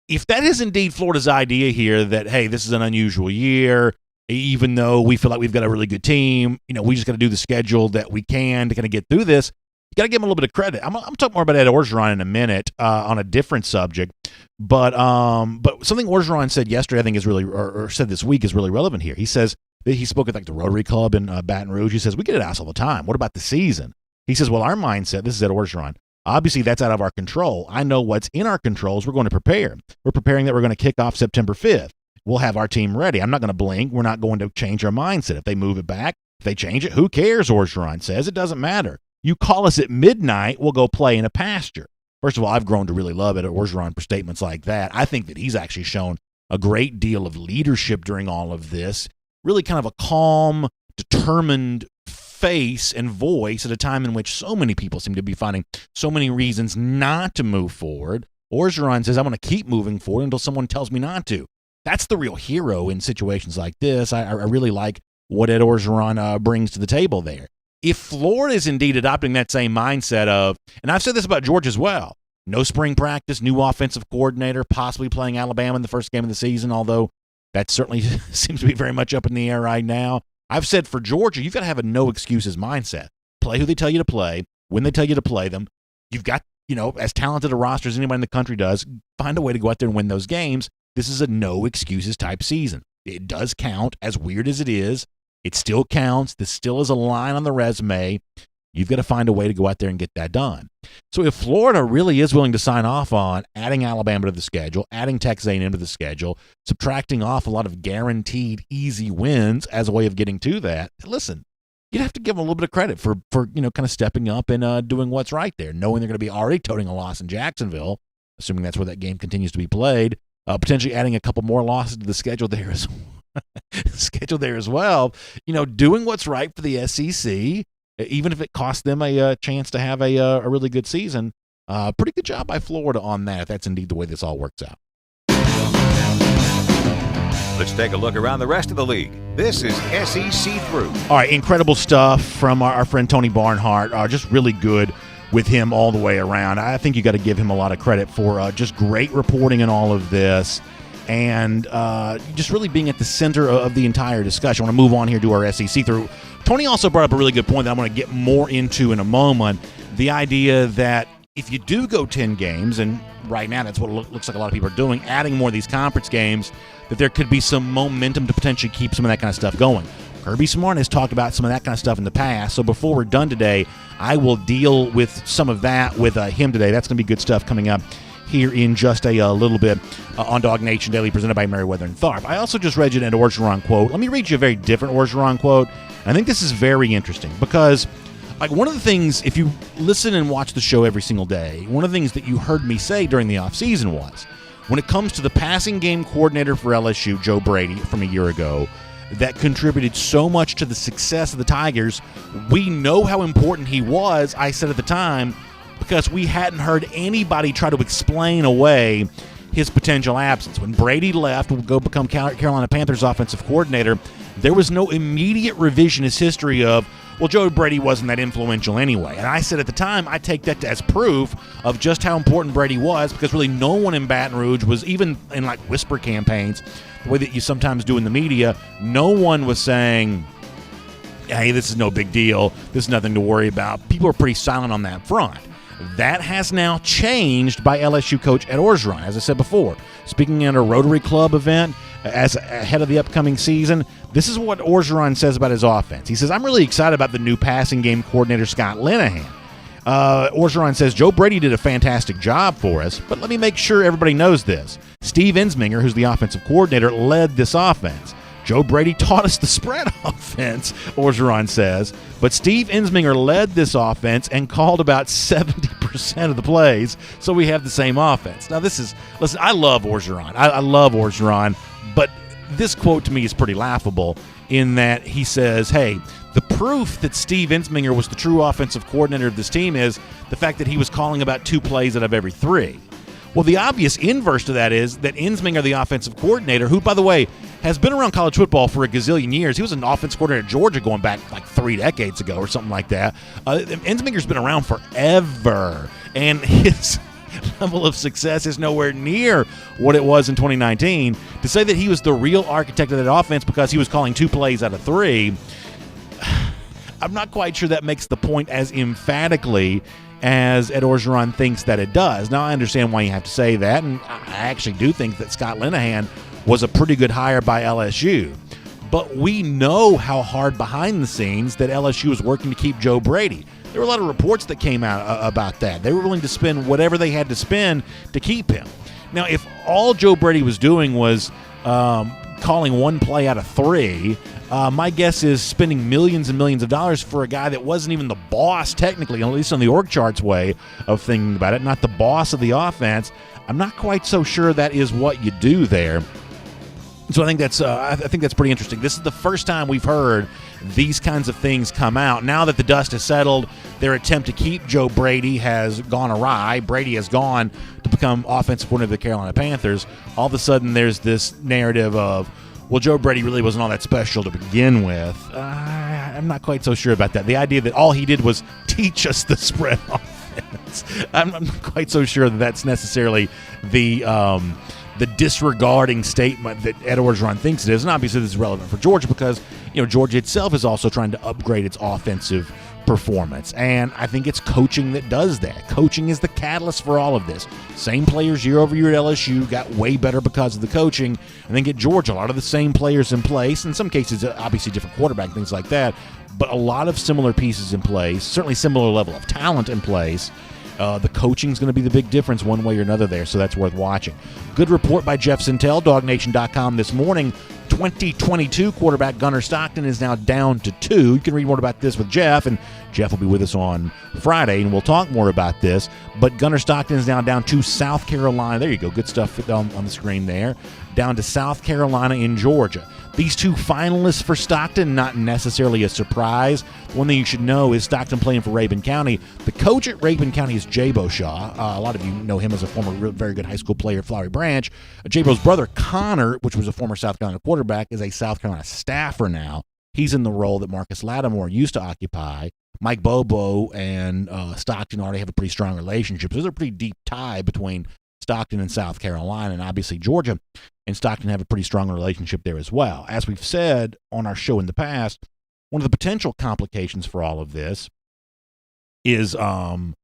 If that is indeed Florida's idea here, that, hey, this is an unusual year, even though we feel like we've got a really good team, we just got to do the schedule that we can to kind of get through this, you got to give him a little bit of credit. I'm talking more about Ed Orgeron in a minute on a different subject, but something Orgeron said yesterday, I think is really, or said this week, is really relevant here. He says that he spoke at the Rotary Club in Baton Rouge. He says, we get asked all the time, what about the season? He says, well, our mindset, this is Ed Orgeron, obviously that's out of our control. I know what's in our control is we're going to prepare. We're preparing that we're going to kick off September 5th. We'll have our team ready. I'm not going to blink. We're not going to change our mindset. If they move it back, if they change it, who cares, Orgeron says. It doesn't matter. You call us at midnight, we'll go play in a pasture. First of all, I've grown to really love it at Orgeron for statements like that. I think that he's actually shown a great deal of leadership during all of this, really kind of a calm, determined face and voice at a time in which so many people seem to be finding so many reasons not to move forward. Orgeron says, I want to keep moving forward until someone tells me not to. That's the real hero in situations like this. I really like what Ed Orgeron brings to the table there. If Florida is indeed adopting that same mindset of, and I've said this about Georgia as well, no spring practice, new offensive coordinator, possibly playing Alabama in the first game of the season, although that certainly seems to be very much up in the air right now. I've said for Georgia, you've got to have a no excuses mindset. Play who they tell you to play, when they tell you to play them. You've got, as talented a roster as anybody in the country does, find a way to go out there and win those games. This is a no excuses type season. It does count, as weird as it is. It still counts. This still is a line on the resume. You've got to find a way to go out there and get that done. So if Florida really is willing to sign off on adding Alabama to the schedule, adding Texas A&M to the schedule, subtracting off a lot of guaranteed easy wins as a way of getting to that, listen, you'd have to give them a little bit of credit for kind of stepping up and doing what's right there, knowing they're going to be already toting a loss in Jacksonville, assuming that's where that game continues to be played, potentially adding a couple more losses to the schedule there as well. Doing what's right for the SEC, even if it costs them a chance to have a really good season. Pretty good job by Florida on that, if that's indeed the way this all works out. Let's take a look around the rest of the league. This is SEC Through. All right, incredible stuff from our friend Tony Barnhart. Just really good with him all the way around. I think you got to give him a lot of credit for just great reporting in all of this, and just really being at the center of the entire discussion. I want to move on here to our SEC Through. Tony also brought up a really good point that I'm going to get more into in a moment, the idea that if you do go 10 games, and right now that's what it looks like a lot of people are doing, adding more of these conference games, that there could be some momentum to potentially keep some of that kind of stuff going. Kirby Smart has talked about some of that kind of stuff in the past, so before we're done today, I will deal with some of that with him today. That's going to be good stuff coming up here in just a little bit on DawgNation Daily, presented by Merriweather and Tharp. I also just read you an Orgeron quote. Let me read you a very different Orgeron quote. I think this is very interesting because one of the things, if you listen and watch the show every single day, one of the things that you heard me say during the offseason was, when it comes to the passing game coordinator for LSU, Joe Brady, from a year ago, that contributed so much to the success of the Tigers, we know how important he was, I said at the time, because we hadn't heard anybody try to explain away his potential absence. When Brady left to go become Carolina Panthers offensive coordinator, there was no immediate revisionist history of, well, Joe Brady wasn't that influential anyway. And I said at the time, I take that as proof of just how important Brady was, because really no one in Baton Rouge was, even in whisper campaigns, the way that you sometimes do in the media, no one was saying, hey, this is no big deal, this is nothing to worry about. People are pretty silent on that front. That has now changed by LSU coach Ed Orgeron, as I said before. Speaking at a Rotary Club event as ahead of the upcoming season, this is what Orgeron says about his offense. He says, I'm really excited about the new passing game coordinator, Scott Linehan. Orgeron says, Joe Brady did a fantastic job for us, but let me make sure everybody knows this. Steve Ensminger, who's the offensive coordinator, led this offense. Joe Brady taught us the spread offense, Orgeron says, but Steve Ensminger led this offense and called about 70% of the plays, so we have the same offense. Now, listen, I love Orgeron. I love Orgeron, but this quote to me is pretty laughable in that he says, hey, the proof that Steve Ensminger was the true offensive coordinator of this team is the fact that he was calling about 2 plays out of every 3. Well, the obvious inverse to that is that Ensminger, the offensive coordinator, who, by the way, has been around college football for a gazillion years. He was an offensive coordinator at Georgia going back 3 decades ago or something like that. Ensminger's been around forever, and his level of success is nowhere near what it was in 2019. To say that he was the real architect of that offense because he was calling 2 plays out of 3, I'm not quite sure that makes the point as emphatically as Ed Orgeron thinks that it does. Now, I understand why you have to say that, and I actually do think that Scott Linehan was a pretty good hire by LSU. But we know how hard behind the scenes that LSU was working to keep Joe Brady. There were a lot of reports that came out about that. They were willing to spend whatever they had to spend to keep him. Now, if all Joe Brady was doing was calling 1 play out of 3, my guess is spending millions and millions of dollars for a guy that wasn't even the boss, technically, at least on the org charts way of thinking about it, not the boss of the offense. I'm not quite so sure that is what you do there. So I think that's pretty interesting. This is the first time we've heard these kinds of things come out. Now that the dust has settled, their attempt to keep Joe Brady has gone awry. Brady has gone to become offensive coordinator of the Carolina Panthers. All of a sudden, there's this narrative of, well, Joe Brady really wasn't all that special to begin with. I'm not quite so sure about that. The idea that all he did was teach us the spread offense. I'm not quite so sure that that's necessarily the disregarding statement that Ed Orgeron thinks it is. And obviously this is relevant for Georgia because, Georgia itself is also trying to upgrade its offensive performance. And I think it's coaching that does that. Coaching is the catalyst for all of this. Same players year over year at LSU got way better because of the coaching. And then get Georgia, a lot of the same players in place. In some cases, obviously different quarterback, things like that. But a lot of similar pieces in place, certainly similar level of talent in place. The coaching is going to be the big difference one way or another there, so that's worth watching. Good report by Jeff Sintel, DawgNation.com this morning. 2022 quarterback Gunnar Stockton is now down to 2. You can read more about this with Jeff, and Jeff will be with us on Friday, and we'll talk more about this. But Gunnar Stockton is now down to South Carolina. There you go. Good stuff on the screen there. Down to South Carolina in Georgia. These two finalists for Stockton, not necessarily a surprise. One thing you should know is Stockton playing for Rabun County. The coach at Rabun County is Jabo Shaw. A lot of you know him as a former very good high school player at Flowery Branch. Jabo's brother, Connor, which was a former South Carolina quarterback, is a South Carolina staffer now. He's in the role that Marcus Lattimore used to occupy. Mike Bobo and Stockton already have a pretty strong relationship. So there's a pretty deep tie between Stockton and South Carolina, and obviously Georgia and Stockton have a pretty strong relationship there as well. As we've said on our show in the past, one of the potential complications for all of this is the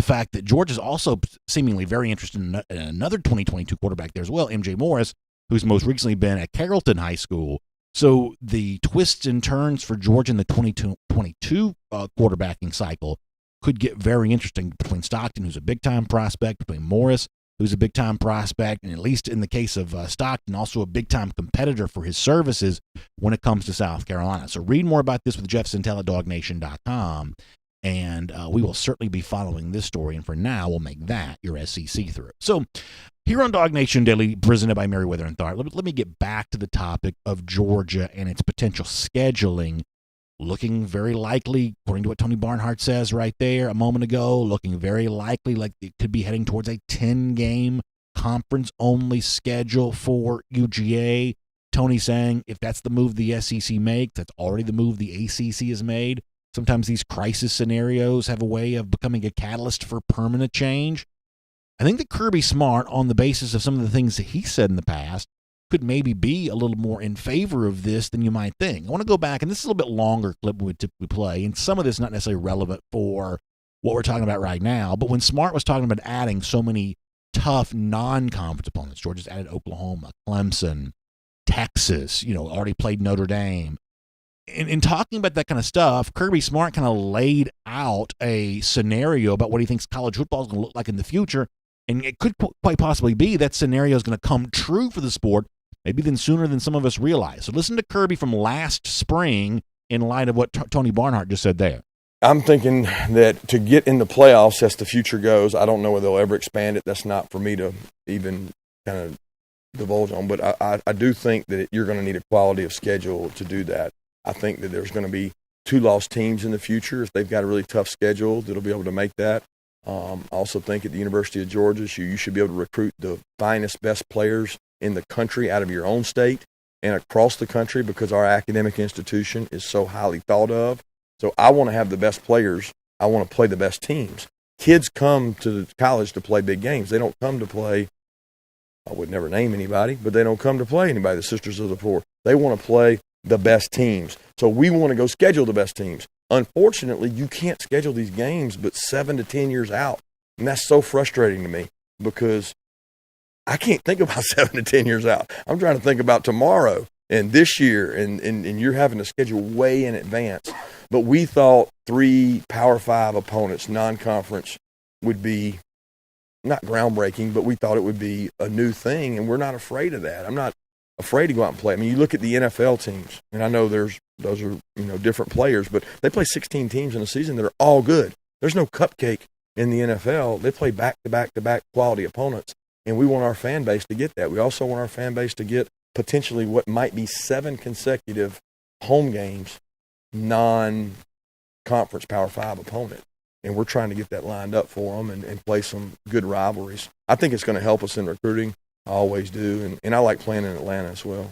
fact that Georgia's also seemingly very interested in another 2022 quarterback there as well, MJ Morris, who's most recently been at Carrollton High School. So the twists and turns for Georgia in the 2022 quarterbacking cycle could get very interesting between Stockton, who's a big-time prospect, between Morris, who's a big-time prospect, and at least in the case of Stockton, also a big-time competitor for his services when it comes to South Carolina. So read more about this with Jeff Sintel at DawgNation.com, and we will certainly be following this story, and for now, we'll make that your SEC through. So here on DawgNation Daily, presented by Meriwether and Tharp, let me get back to the topic of Georgia and its potential scheduling. Looking very likely, according to what Tony Barnhart says right there a moment ago, looking very likely like it could be heading towards a 10-game conference-only schedule for UGA. Tony saying if that's the move the SEC makes, that's already the move the ACC has made. Sometimes these crisis scenarios have a way of becoming a catalyst for permanent change. I think that Kirby Smart, on the basis of some of the things that he said in the past, could maybe be a little more in favor of this than you might think. I want to go back, and this is a little bit longer clip we typically play, and some of this is not necessarily relevant for what we're talking about right now, but when Smart was talking about adding so many tough non-conference opponents, Georgia's added Oklahoma, Clemson, Texas, already played Notre Dame. In talking about that kind of stuff, Kirby Smart kind of laid out a scenario about what he thinks college football is going to look like in the future, and it could quite possibly be that scenario is going to come true for the sport, maybe then sooner than some of us realize. So listen to Kirby from last spring in light of what Tony Barnhart just said there. I'm thinking that to get in the playoffs as the future goes, I don't know whether they'll ever expand it. That's not for me to even kind of divulge on. But I do think that you're going to need a quality of schedule to do that. I think that there's going to be 2 lost teams in the future. If they've got a really tough schedule, that'll be able to make that. I also think at the University of Georgia, you should be able to recruit the finest, best players in the country out of your own state and across the country because our academic institution is so highly thought of. So I want to have the best players. I want to play the best teams. Kids come to college to play big games. They don't come to play, I would never name anybody, but they don't come to play anybody, the Sisters of the Poor. They want to play the best teams. So we want to go schedule the best teams. Unfortunately, you can't schedule these games but 7 to 10 years out. And that's so frustrating to me because I can't think about 7 to 10 years out. I'm trying to think about tomorrow and this year, and you're having to schedule way in advance. But we thought 3 Power 5 opponents, non-conference, would be not groundbreaking, but we thought it would be a new thing, and we're not afraid of that. I'm not afraid to go out and play. I mean, you look at the NFL teams, and I know those are different players, but they play 16 teams in a season that are all good. There's no cupcake in the NFL. They play back-to-back-to-back quality opponents. And we want our fan base to get that. We also want our fan base to get potentially what might be 7 consecutive home games, non-conference Power 5 opponent. And we're trying to get that lined up for them and play some good rivalries. I think it's going to help us in recruiting. I always do. And I like playing in Atlanta as well.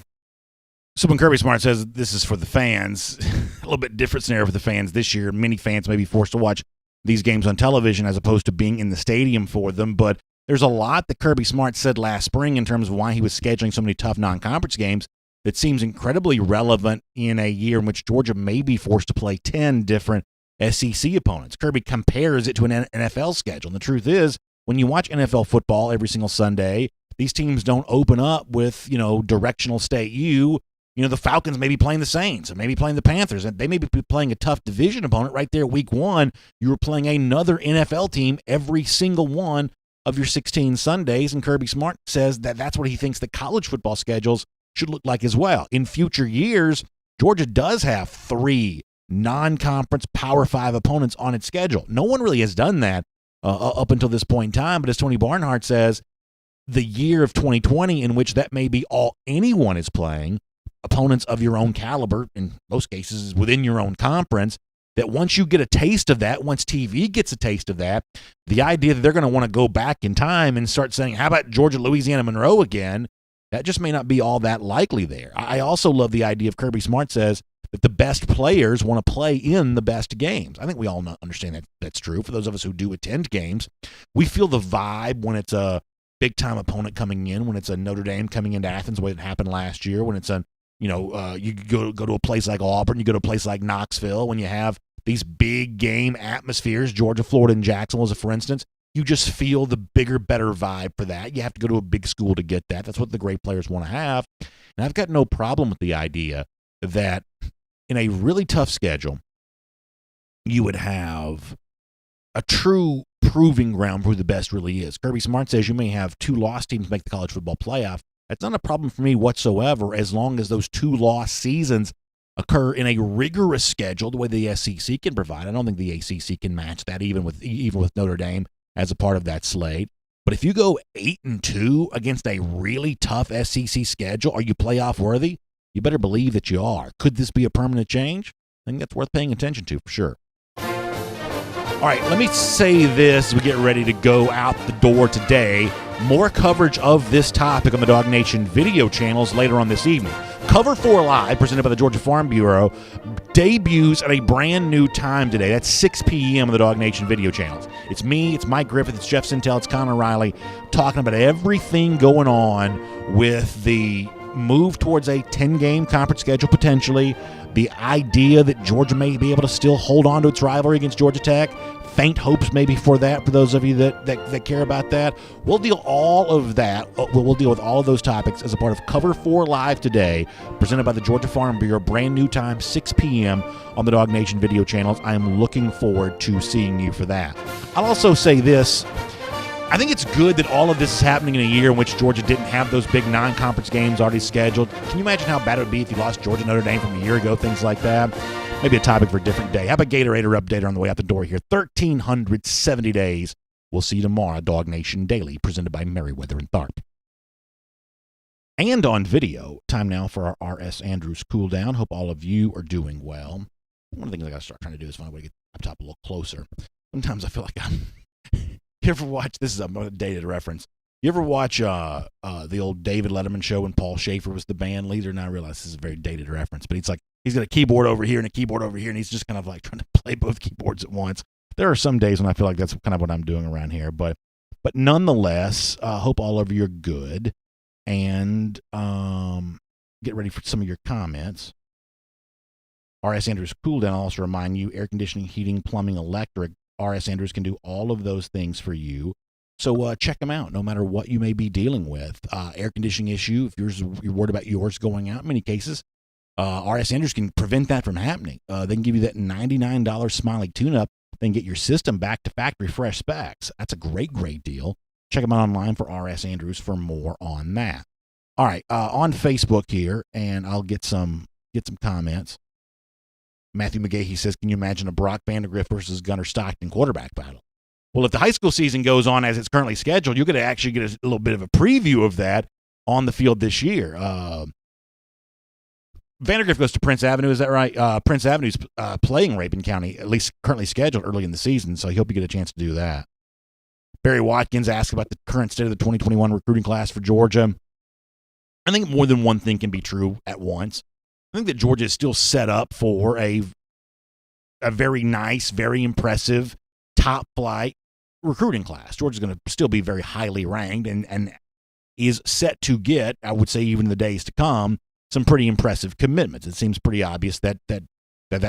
So when Kirby Smart says this is for the fans, a little bit different scenario for the fans this year. Many fans may be forced to watch these games on television as opposed to being in the stadium for them. But there's a lot that Kirby Smart said last spring in terms of why he was scheduling so many tough non-conference games that seems incredibly relevant in a year in which Georgia may be forced to play 10 different SEC opponents. Kirby compares it to an NFL schedule. And the truth is, when you watch NFL football every single Sunday, these teams don't open up with, directional state U. The Falcons may be playing the Saints and maybe playing the Panthers, and they may be playing a tough division opponent right there week 1. You were playing another NFL team every single one of your 16 Sundays, and Kirby Smart says that that's what he thinks the college football schedules should look like as well. In future years, Georgia does have 3 non-conference Power 5 opponents on its schedule. No one really has done that up until this point in time, but as Tony Barnhart says, the year of 2020 in which that may be all anyone is playing, opponents of your own caliber, in most cases within your own conference, that once you get a taste of that, once TV gets a taste of that, the idea that they're going to want to go back in time and start saying, how about Georgia, Louisiana, Monroe again, that just may not be all that likely there. I also love the idea of Kirby Smart says that the best players want to play in the best games. I think we all understand that that's true. For those of us who do attend games, we feel the vibe when it's a big-time opponent coming in, when it's a Notre Dame coming into Athens, the way it happened last year, when it's you go to a place like Auburn, you go to a place like Knoxville, when you have these big game atmospheres, Georgia, Florida, and Jacksonville, for instance, you just feel the bigger, better vibe for that. You have to go to a big school to get that. That's what the great players want to have. And I've got no problem with the idea that in a really tough schedule, you would have a true proving ground for who the best really is. Kirby Smart says you may have 2 loss teams make the college football playoff. That's not a problem for me whatsoever as long as those 2 loss seasons occur in a rigorous schedule the way the SEC can provide. I don't think the ACC can match that even with Notre Dame as a part of that slate. But if you go 8-2 against a really tough SEC schedule, are you playoff worthy? You better believe that you are. Could this be a permanent change? I think that's worth paying attention to for sure. All right, let me say this as we get ready to go out the door today. More coverage of this topic on the DawgNation video channels later on this evening. Cover 4 Live, presented by the Georgia Farm Bureau, debuts at a brand new time today. That's 6 p.m. on the DawgNation video channels. It's me, it's Mike Griffith, it's Jeff Sintel, it's Connor Riley, talking about everything going on with the move towards a 10-game conference schedule potentially, the idea that Georgia may be able to still hold on to its rivalry against Georgia Tech, faint hopes maybe for that for those of you that care about that. We'll deal all of that. We'll deal with all of those topics as a part of Cover 4 Live today, presented by the Georgia Farm Bureau. Brand new time, 6 p.m. on the DawgNation video channels. I am looking forward to seeing you for that. I'll also say this. I think it's good that all of this is happening in a year in which Georgia didn't have those big non-conference games already scheduled. Can you imagine how bad it would be if you lost Georgia Notre Dame from a year ago, things like that? Maybe a topic for a different day. How about Gatorade updater on the way out the door here? 1,370 days. We'll see you tomorrow. DawgNation Daily, presented by Merriweather and Tharp. And on video, time now for our R.S. Andrews cool down. Hope all of you are doing well. One of the things I got to start trying to do is find a way to get the laptop a little closer. Sometimes I feel like I'm... You ever watch, this is a dated reference, you ever watch the old David Letterman show when Paul Schaefer was the band leader? And I realize this is a very dated reference, but he's got a keyboard over here and a keyboard over here, and he's just kind of like trying to play both keyboards at once. There are some days when I feel like that's kind of what I'm doing around here, but nonetheless, hope all of you are good, and get ready for some of your comments. R.S. Andrews Cool Down, I'll also remind you, air conditioning, heating, plumbing, electric, R.S. Andrews can do all of those things for you. So check them out, no matter what you may be dealing with. Air conditioning issue, if you're worried about yours going out in many cases, R.S. Andrews can prevent that from happening. They can give you that $99 Smiley tune-up, then get your system back to factory fresh specs. That's a great, great deal. Check them out online for R.S. Andrews for more on that. All right, on Facebook here, and I'll get some comments. Matthew McGahee says, can you imagine a Brock Vandagriff versus Gunnar Stockton quarterback battle? Well, if the high school season goes on as it's currently scheduled, you're going to actually get a little bit of a preview of that on the field this year. Vandergrift goes to Prince Avenue, is that right? Prince Avenue's playing Rabun County, at least currently scheduled early in the season, so I hope you get a chance to do that. Barry Watkins asked about the current state of the 2021 recruiting class for Georgia. I think more than one thing can be true at once. I think that Georgia is still set up for a very nice, very impressive, top-flight recruiting class. Georgia's going to still be very highly ranked and is set to get, I would say even in the days to come, some pretty impressive commitments. It seems pretty obvious that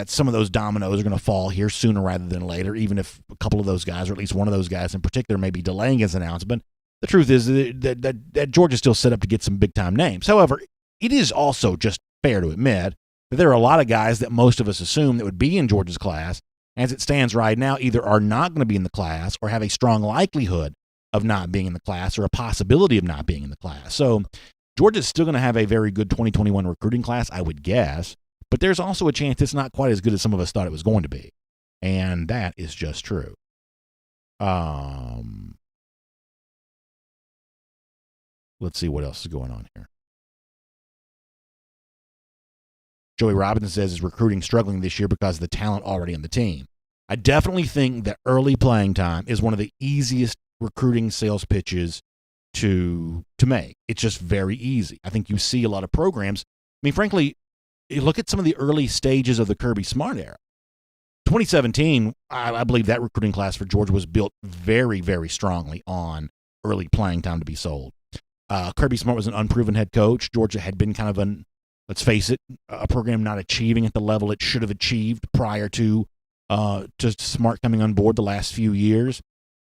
some of those dominoes are going to fall here sooner rather than later, even if a couple of those guys, or at least one of those guys in particular, may be delaying his announcement. The truth is that Georgia's still set up to get some big-time names. However, it is also just fair to admit that there are a lot of guys that most of us assume that would be in Georgia's class, as it stands right now, either are not going to be in the class or have a strong likelihood of not being in the class or a possibility of not being in the class. So Georgia's still going to have a very good 2021 recruiting class, I would guess, but there's also a chance it's not quite as good as some of us thought it was going to be. And that is just true. Let's see what else is going on here. Joey Robinson says is recruiting struggling this year because of the talent already on the team. I definitely think that early playing time is one of the easiest recruiting sales pitches to make. It's just very easy. I think you see a lot of programs. I mean, frankly, you look at some of the early stages of the Kirby Smart era. 2017, I believe that recruiting class for Georgia was built very, very strongly on early playing time to be sold. Kirby Smart was an unproven head coach. Georgia had been kind of let's face it, a program not achieving at the level it should have achieved prior to Smart coming on board the last few years.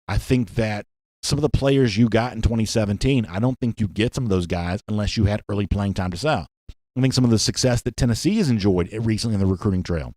I think that some of the players you got in 2017, I don't think you get some of those guys unless you had early playing time to sell. I think some of the success that Tennessee has enjoyed recently in the recruiting trail,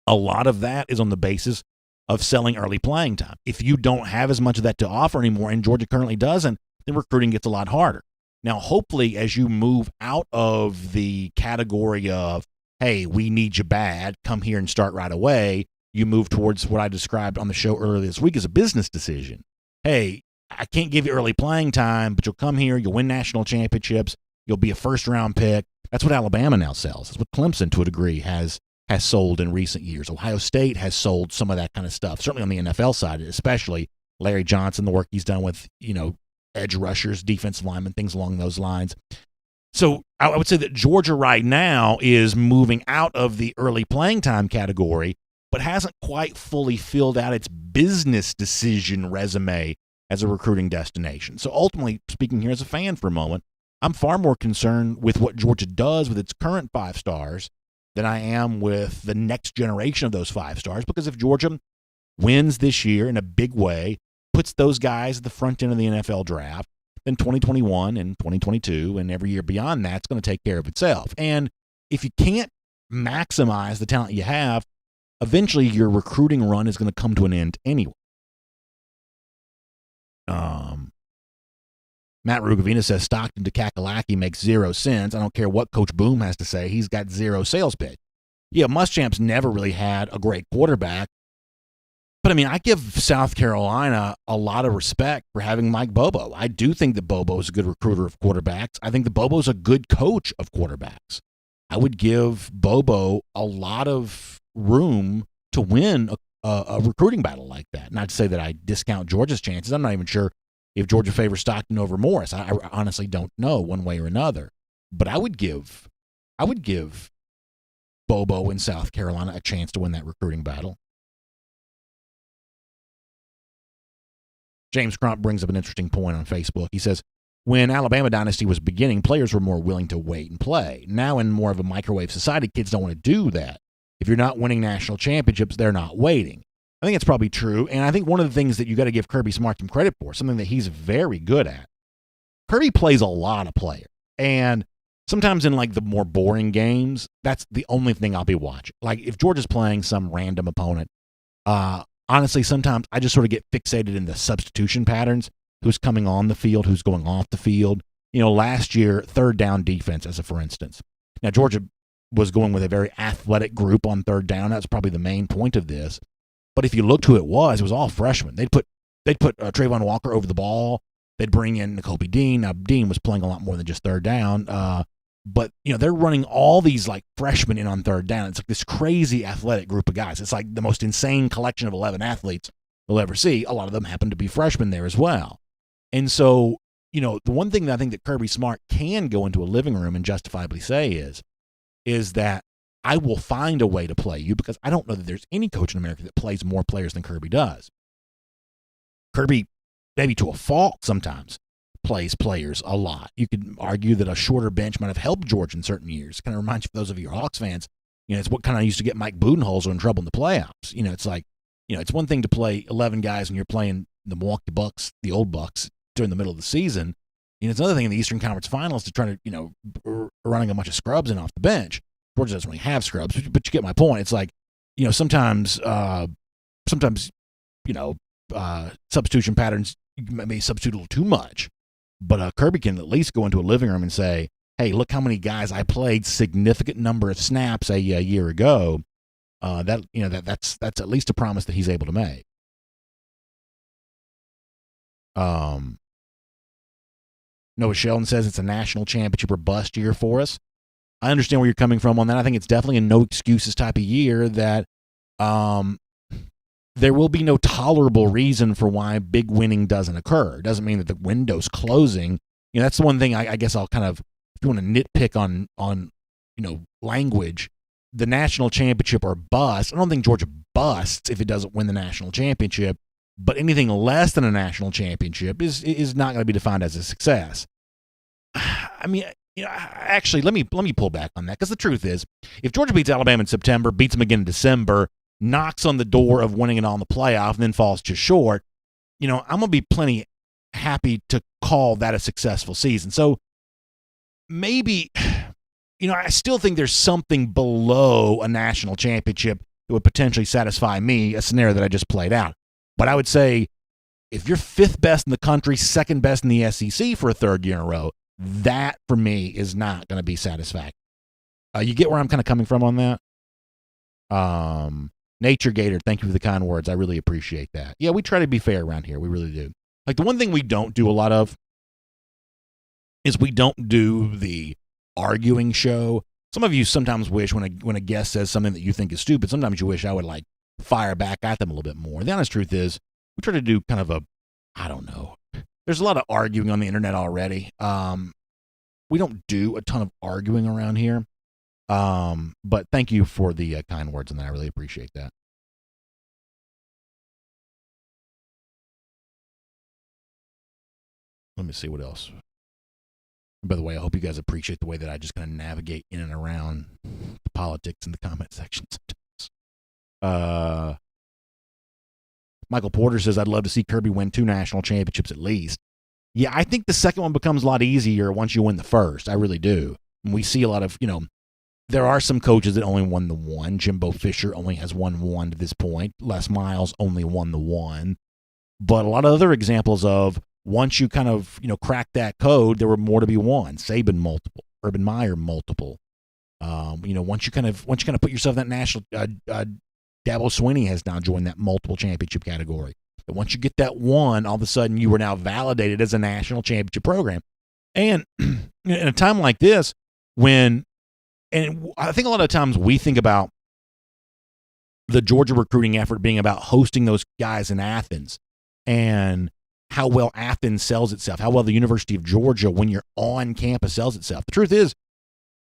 a lot of that is on the basis of selling early playing time. If you don't have as much of that to offer anymore, and Georgia currently doesn't, then recruiting gets a lot harder. Now, hopefully, as you move out of the category of, hey, we need you bad, come here and start right away, you move towards what I described on the show earlier this week as a business decision. Hey, I can't give you early playing time, but you'll come here, you'll win national championships, you'll be a first-round pick. That's what Alabama now sells. That's what Clemson, to a degree, has sold in recent years. Ohio State has sold some of that kind of stuff, certainly on the NFL side, especially Larry Johnson, the work he's done with, edge rushers, defensive linemen, things along those lines. So I would say that Georgia right now is moving out of the early playing time category, but hasn't quite fully filled out its business decision resume as a recruiting destination. So ultimately, speaking here as a fan for a moment, I'm far more concerned with what Georgia does with its current 5 stars than I am with the next generation of those 5 stars, because if Georgia wins this year in a big way, puts those guys at the front end of the NFL draft, then 2021 and 2022 and every year beyond that's going to take care of itself. And if you can't maximize the talent you have, eventually your recruiting run is going to come to an end anyway. Matt Rugavina says Stockton to Kakalaki makes 0 sense. I don't care what Coach Boom has to say. He's got 0 sales pitch. Yeah, Muschamp's never really had a great quarterback. But, I mean, I give South Carolina a lot of respect for having Mike Bobo. I do think that Bobo is a good recruiter of quarterbacks. I think that Bobo's a good coach of quarterbacks. I would give Bobo a lot of room to win a recruiting battle like that. Not to say that I discount Georgia's chances. I'm not even sure if Georgia favors Stockton over Morris. I honestly don't know one way or another. But I would give Bobo in South Carolina a chance to win that recruiting battle. James Crump brings up an interesting point on Facebook. He says, when Alabama Dynasty was beginning, players were more willing to wait and play. Now in more of a microwave society, kids don't want to do that. If you're not winning national championships, they're not waiting. I think it's probably true, and I think one of the things that you got to give Kirby Smart some credit for, something that he's very good at, Kirby plays a lot of players, and sometimes in like the more boring games, that's the only thing I'll be watching. Like if Georgia's playing some random opponent, honestly, sometimes I just sort of get fixated in the substitution patterns, who's coming on the field, who's going off the field. Last year, third down defense, as a for instance. Now, Georgia was going with a very athletic group on third down. That's probably the main point of this. But if you looked who it was all freshmen. They'd put Trayvon Walker over the ball. They'd bring in Nakobe Dean. Now, Dean was playing a lot more than just third down. But, they're running all these, like, freshmen in on third down. It's like this crazy athletic group of guys. It's like the most insane collection of 11 athletes you'll ever see. A lot of them happen to be freshmen there as well. And so, the one thing that I think that Kirby Smart can go into a living room and justifiably say is that I will find a way to play you, because I don't know that there's any coach in America that plays more players than Kirby does. Kirby, maybe to a fault sometimes, plays players a lot. You could argue that a shorter bench might have helped George in certain years. Kind of reminds you, for those of you Hawks fans, it's what kind of used to get Mike Budenholzer in trouble in the playoffs. It's like, it's one thing to play 11 guys when you're playing the Milwaukee Bucks, the old Bucks, during the middle of the season. It's another thing in the Eastern Conference Finals to try to, running a bunch of scrubs in off the bench. Georgia doesn't really have scrubs, but you get my point. It's like, sometimes, substitution patterns may substitute a little too much. But Kirby can at least go into a living room and say, hey, look how many guys I played significant number of snaps a year ago. That's at least a promise that he's able to make. Noah Sheldon says it's a national championship or bust year for us. I understand where you're coming from on that. I think it's definitely a no excuses type of year that there will be no tolerable reason for why big winning doesn't occur. It doesn't mean that the window's closing. That's the one thing I guess I'll kind of, if you want to nitpick on language, the national championship or bust. I don't think Georgia busts if it doesn't win the national championship, but anything less than a national championship is not going to be defined as a success. I mean, actually, let me pull back on that, because the truth is, if Georgia beats Alabama in September, beats them again in December, knocks on the door of winning it all in the playoff, and then falls just short, I'm going to be plenty happy to call that a successful season. So maybe, I still think there's something below a national championship that would potentially satisfy me, a scenario that I just played out. But I would say, if you're fifth best in the country, second best in the SEC for a third year in a row, that for me is not going to be satisfactory. You get where I'm kind of coming from on that? Nature Gator, thank you for the kind words. I really appreciate that. Yeah, we try to be fair around here. We really do. Like, the one thing we don't do a lot of is we don't do the arguing show. Some of you sometimes wish when a guest says something that you think is stupid, sometimes you wish I would like fire back at them a little bit more. The honest truth is, we try to do kind of I don't know. There's a lot of arguing on the internet already. We don't do a ton of arguing around here. But thank you for the kind words, and I really appreciate that. Let me see what else. And by the way, I hope you guys appreciate the way that I just kind of navigate in and around the politics in the comment section sometimes. Michael Porter says, I'd love to see Kirby win 2 national championships at least. Yeah, I think the second one becomes a lot easier once you win the first. I really do. And we see a lot of, there are some coaches that only won the one. Jimbo Fisher only has won one to this point. Les Miles only won the one. But a lot of other examples of once you kind of, crack that code, there were more to be won. Saban multiple, Urban Meyer multiple. Once you kind of put yourself in that national, Dabo Swinney has now joined that multiple championship category. And once you get that one, all of a sudden you are now validated as a national championship program. And in a time like this, and I think a lot of times we think about the Georgia recruiting effort being about hosting those guys in Athens and how well Athens sells itself, how well the University of Georgia, when you're on campus, sells itself. The truth is,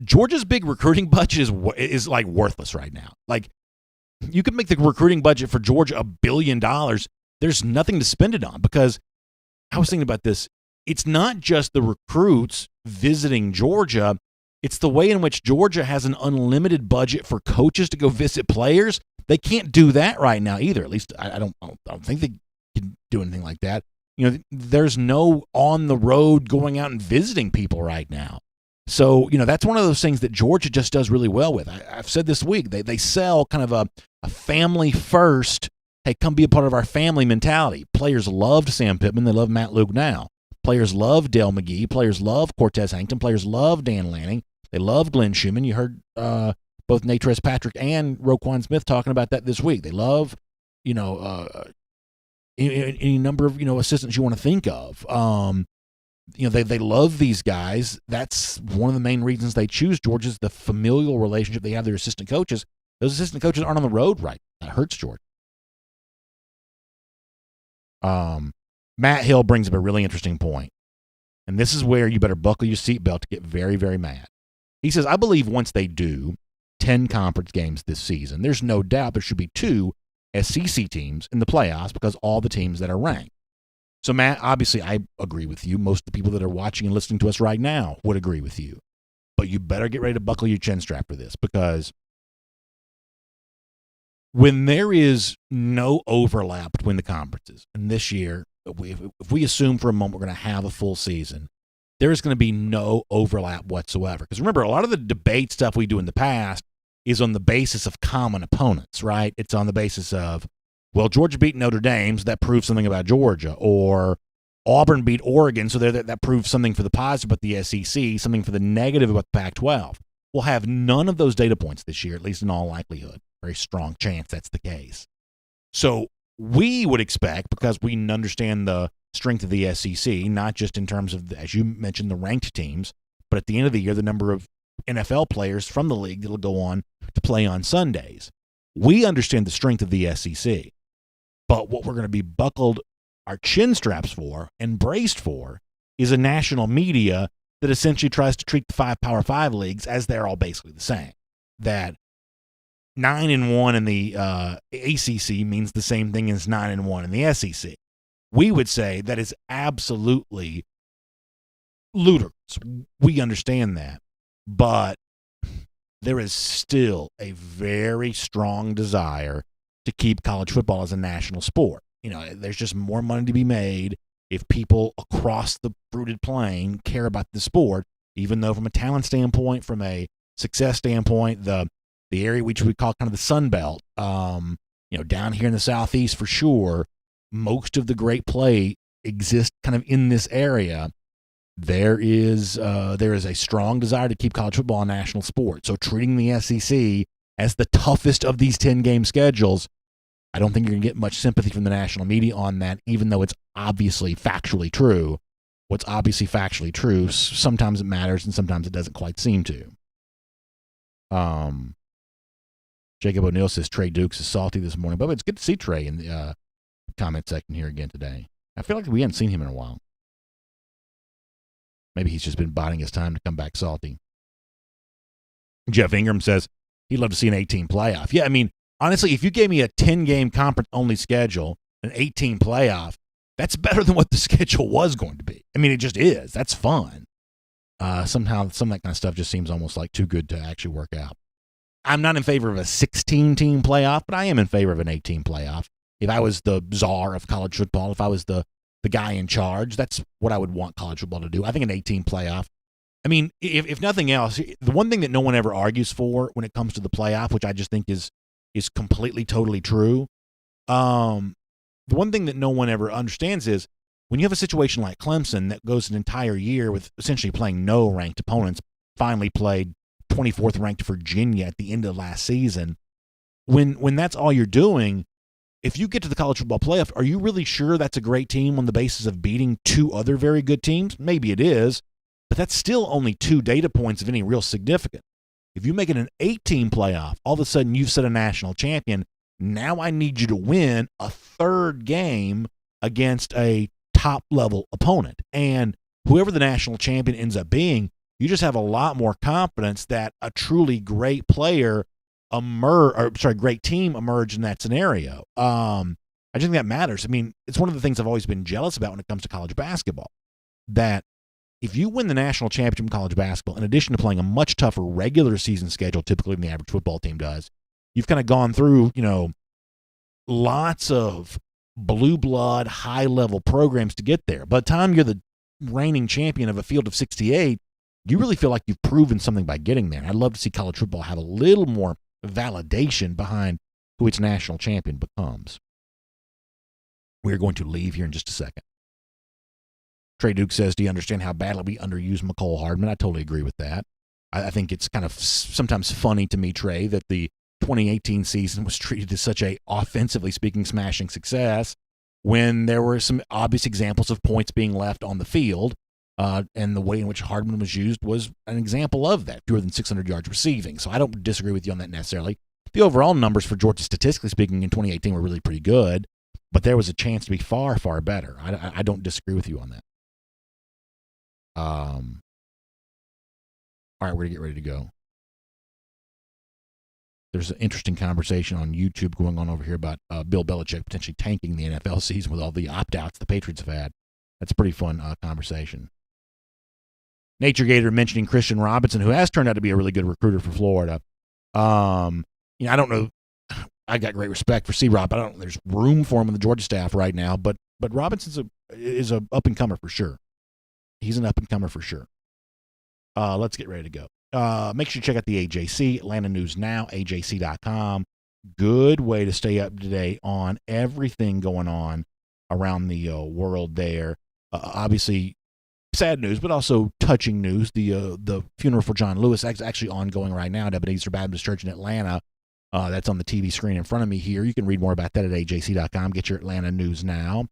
Georgia's big recruiting budget is like worthless right now. Like, you could make the recruiting budget for Georgia $1 billion. There's nothing to spend it on, because I was thinking about this. It's not just the recruits visiting Georgia. It's the way in which Georgia has an unlimited budget for coaches to go visit players. They can't do that right now either. At least I don't think they can do anything like that. There's no on the road going out and visiting people right now. So, that's one of those things that Georgia just does really well with. I've said this week, they sell kind of a family first, hey, come be a part of our family mentality. Players loved Sam Pittman. They love Matt Luke now. Players love Dale McGee. Players love Cortez Hankton. Players love Dan Lanning. They love Glenn Schumann. You heard both Natrez Patrick and Roquan Smith talking about that this week. They love any number of assistants you want to think of. They love these guys. That's one of the main reasons they choose Georgia is the familial relationship they have with their assistant coaches. Those assistant coaches aren't on the road right. That hurts Georgia. Matt Hill brings up a really interesting point. And this is where you better buckle your seatbelt to get very, very mad. He says, I believe once they do 10 conference games this season, there's no doubt there should be 2 SEC teams in the playoffs because all the teams that are ranked. So, Matt, obviously, I agree with you. Most of the people that are watching and listening to us right now would agree with you. But you better get ready to buckle your chin strap for this because when there is no overlap between the conferences, and this year, if we assume for a moment we're going to have a full season, there is going to be no overlap whatsoever. Because remember, a lot of the debate stuff we do in the past is on the basis of common opponents, right? It's on the basis of, well, Georgia beat Notre Dame, so that proves something about Georgia. Or Auburn beat Oregon, so that proves something for the positive about the SEC, something for the negative about the Pac-12. We'll have none of those data points this year, at least in all likelihood. Very strong chance that's the case. So we would expect, because we understand the strength of the SEC, not just in terms of, as you mentioned, the ranked teams, but at the end of the year, the number of NFL players from the league that will go on to play on Sundays. We understand the strength of the SEC. But what we're going to be buckled our chin straps for and braced for is a national media that essentially tries to treat the 5 Power 5 leagues as they're all basically the same. That 9-1 in the ACC means the same thing as 9-1 in the SEC. We would say that is absolutely ludicrous. We understand that. But there is still a very strong desire to keep college football as a national sport. There's just more money to be made if people across the fruited plain care about the sport, even though from a talent standpoint, from a success standpoint, the area which we call kind of the Sun Belt, down here in the Southeast for sure, most of the great play exists kind of in this area. There is a strong desire to keep college football a national sport. So treating the SEC as the toughest of these 10-game schedules, I don't think you're going to get much sympathy from the national media on that, even though it's obviously factually true. What's obviously factually true, sometimes it matters and sometimes it doesn't quite seem to. Jacob O'Neill says Trey Dukes is salty this morning. But it's good to see Trey in the comment section here again today. I feel like we hadn't seen him in a while. Maybe he's just been biding his time to come back salty. Jeff Ingram says he'd love to see an 18 playoff. Yeah, I mean, honestly, if you gave me a 10-game conference-only schedule, an 18 playoff, that's better than what the schedule was going to be. I mean, it just is. That's fun. Somehow, some of that kind of stuff just seems almost like too good to actually work out. I'm not in favor of a 16-team playoff, but I am in favor of an 18 playoff. If I was the czar of college football, if I was the guy in charge, that's what I would want college football to do. I think an 18 playoff. I mean, if nothing else, the one thing that no one ever argues for when it comes to the playoff, which I just think is completely, totally true. The one thing that no one ever understands is when you have a situation like Clemson that goes an entire year with essentially playing no ranked opponents, finally played 24th ranked Virginia at the end of last season. When that's all you're doing, if you get to the college football playoff, are you really sure that's a great team on the basis of beating 2 other very good teams? Maybe it is, but that's still only 2 data points of any real significance. If you make it an 8-team playoff, all of a sudden you've set a national champion. Now I need you to win a 3rd game against a top-level opponent. And whoever the national champion ends up being, you just have a lot more confidence that a truly great player great team emerged in that scenario. I just think that matters. I mean, it's one of the things I've always been jealous about when it comes to college basketball, that if you win the national championship in college basketball, in addition to playing a much tougher regular season schedule typically than the average football team does, you've kind of gone through, lots of blue blood, high-level programs to get there. By the time you're the reigning champion of a field of 68, you really feel like you've proven something by getting there. I'd love to see college football have a little more validation behind who its national champion becomes. We're going to leave here in just a second. Trey Duke says, do you understand how badly we underuse McCole Hardman? I totally agree with that. I think it's kind of sometimes funny to me, Trey, that the 2018 season was treated as such a, offensively speaking, smashing success when there were some obvious examples of points being left on the field, and the way in which Hardman was used was an example of that, fewer than 600 yards receiving. So I don't disagree with you on that necessarily. The overall numbers for Georgia, statistically speaking, in 2018 were really pretty good, but there was a chance to be far, far better. I don't disagree with you on that. All right, we're going to get ready to go. There's an interesting conversation on YouTube going on over here about Bill Belichick potentially tanking the NFL season with all the opt-outs the Patriots have had. That's a pretty fun conversation. Nature Gator mentioning Christian Robinson, who has turned out to be a really good recruiter for Florida. I don't know. I got great respect for C-Rob. I don't know if there's room for him in the Georgia staff right now, but Robinson is a up-and-comer for sure. He's an up-and-comer for sure. Let's get ready to go. Make sure you check out the AJC, Atlanta News Now, AJC.com. Good way to stay up to date on everything going on around the world there. Obviously, sad news, but also touching news. The funeral for John Lewis is actually ongoing right now at Ebenezer Baptist Church in Atlanta. That's on the TV screen in front of me here. You can read more about that at AJC.com. Get your Atlanta News Now.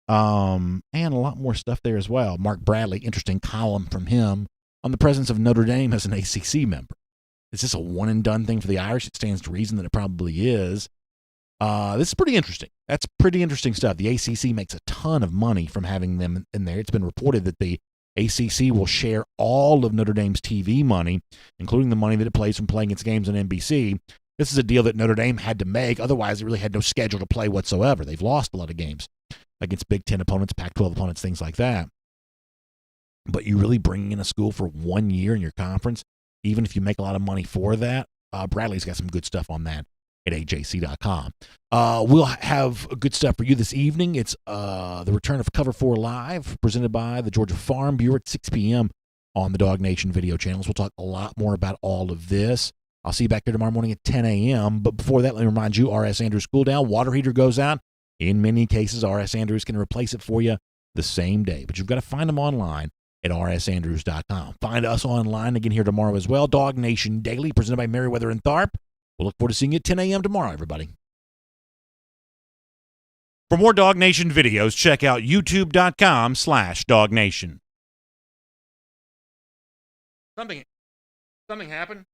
And a lot more stuff there as well. Mark Bradley, interesting column from him on the presence of Notre Dame as an ACC member. Is this a one-and-done thing for the Irish? It stands to reason that it probably is. This is pretty interesting. That's pretty interesting stuff. The ACC makes a ton of money from having them in there. It's been reported that the ACC will share all of Notre Dame's TV money, including the money that it plays from playing its games on NBC. This is a deal that Notre Dame had to make. Otherwise, it really had no schedule to play whatsoever. They've lost a lot of games against Big Ten opponents, Pac-12 opponents, things like that. But you really bring in a school for 1 year in your conference, even if you make a lot of money for that. Bradley's got some good stuff on that at AJC.com. We'll have good stuff for you this evening. It's the return of Cover 4 Live, presented by the Georgia Farm Bureau at 6 p.m. on the DawgNation video channels. We'll talk a lot more about all of this. I'll see you back here tomorrow morning at 10 a.m. But before that, let me remind you, R.S. Andrews cool down. Water heater goes out. In many cases, R.S. Andrews can replace it for you the same day. But you've got to find them online at rsandrews.com. Find us online again here tomorrow as well. DawgNation Daily, presented by Merriweather and Tharp. We'll look forward to seeing you at 10 a.m. tomorrow, everybody. For more DawgNation videos, check out youtube.com/DawgNation. Something happened?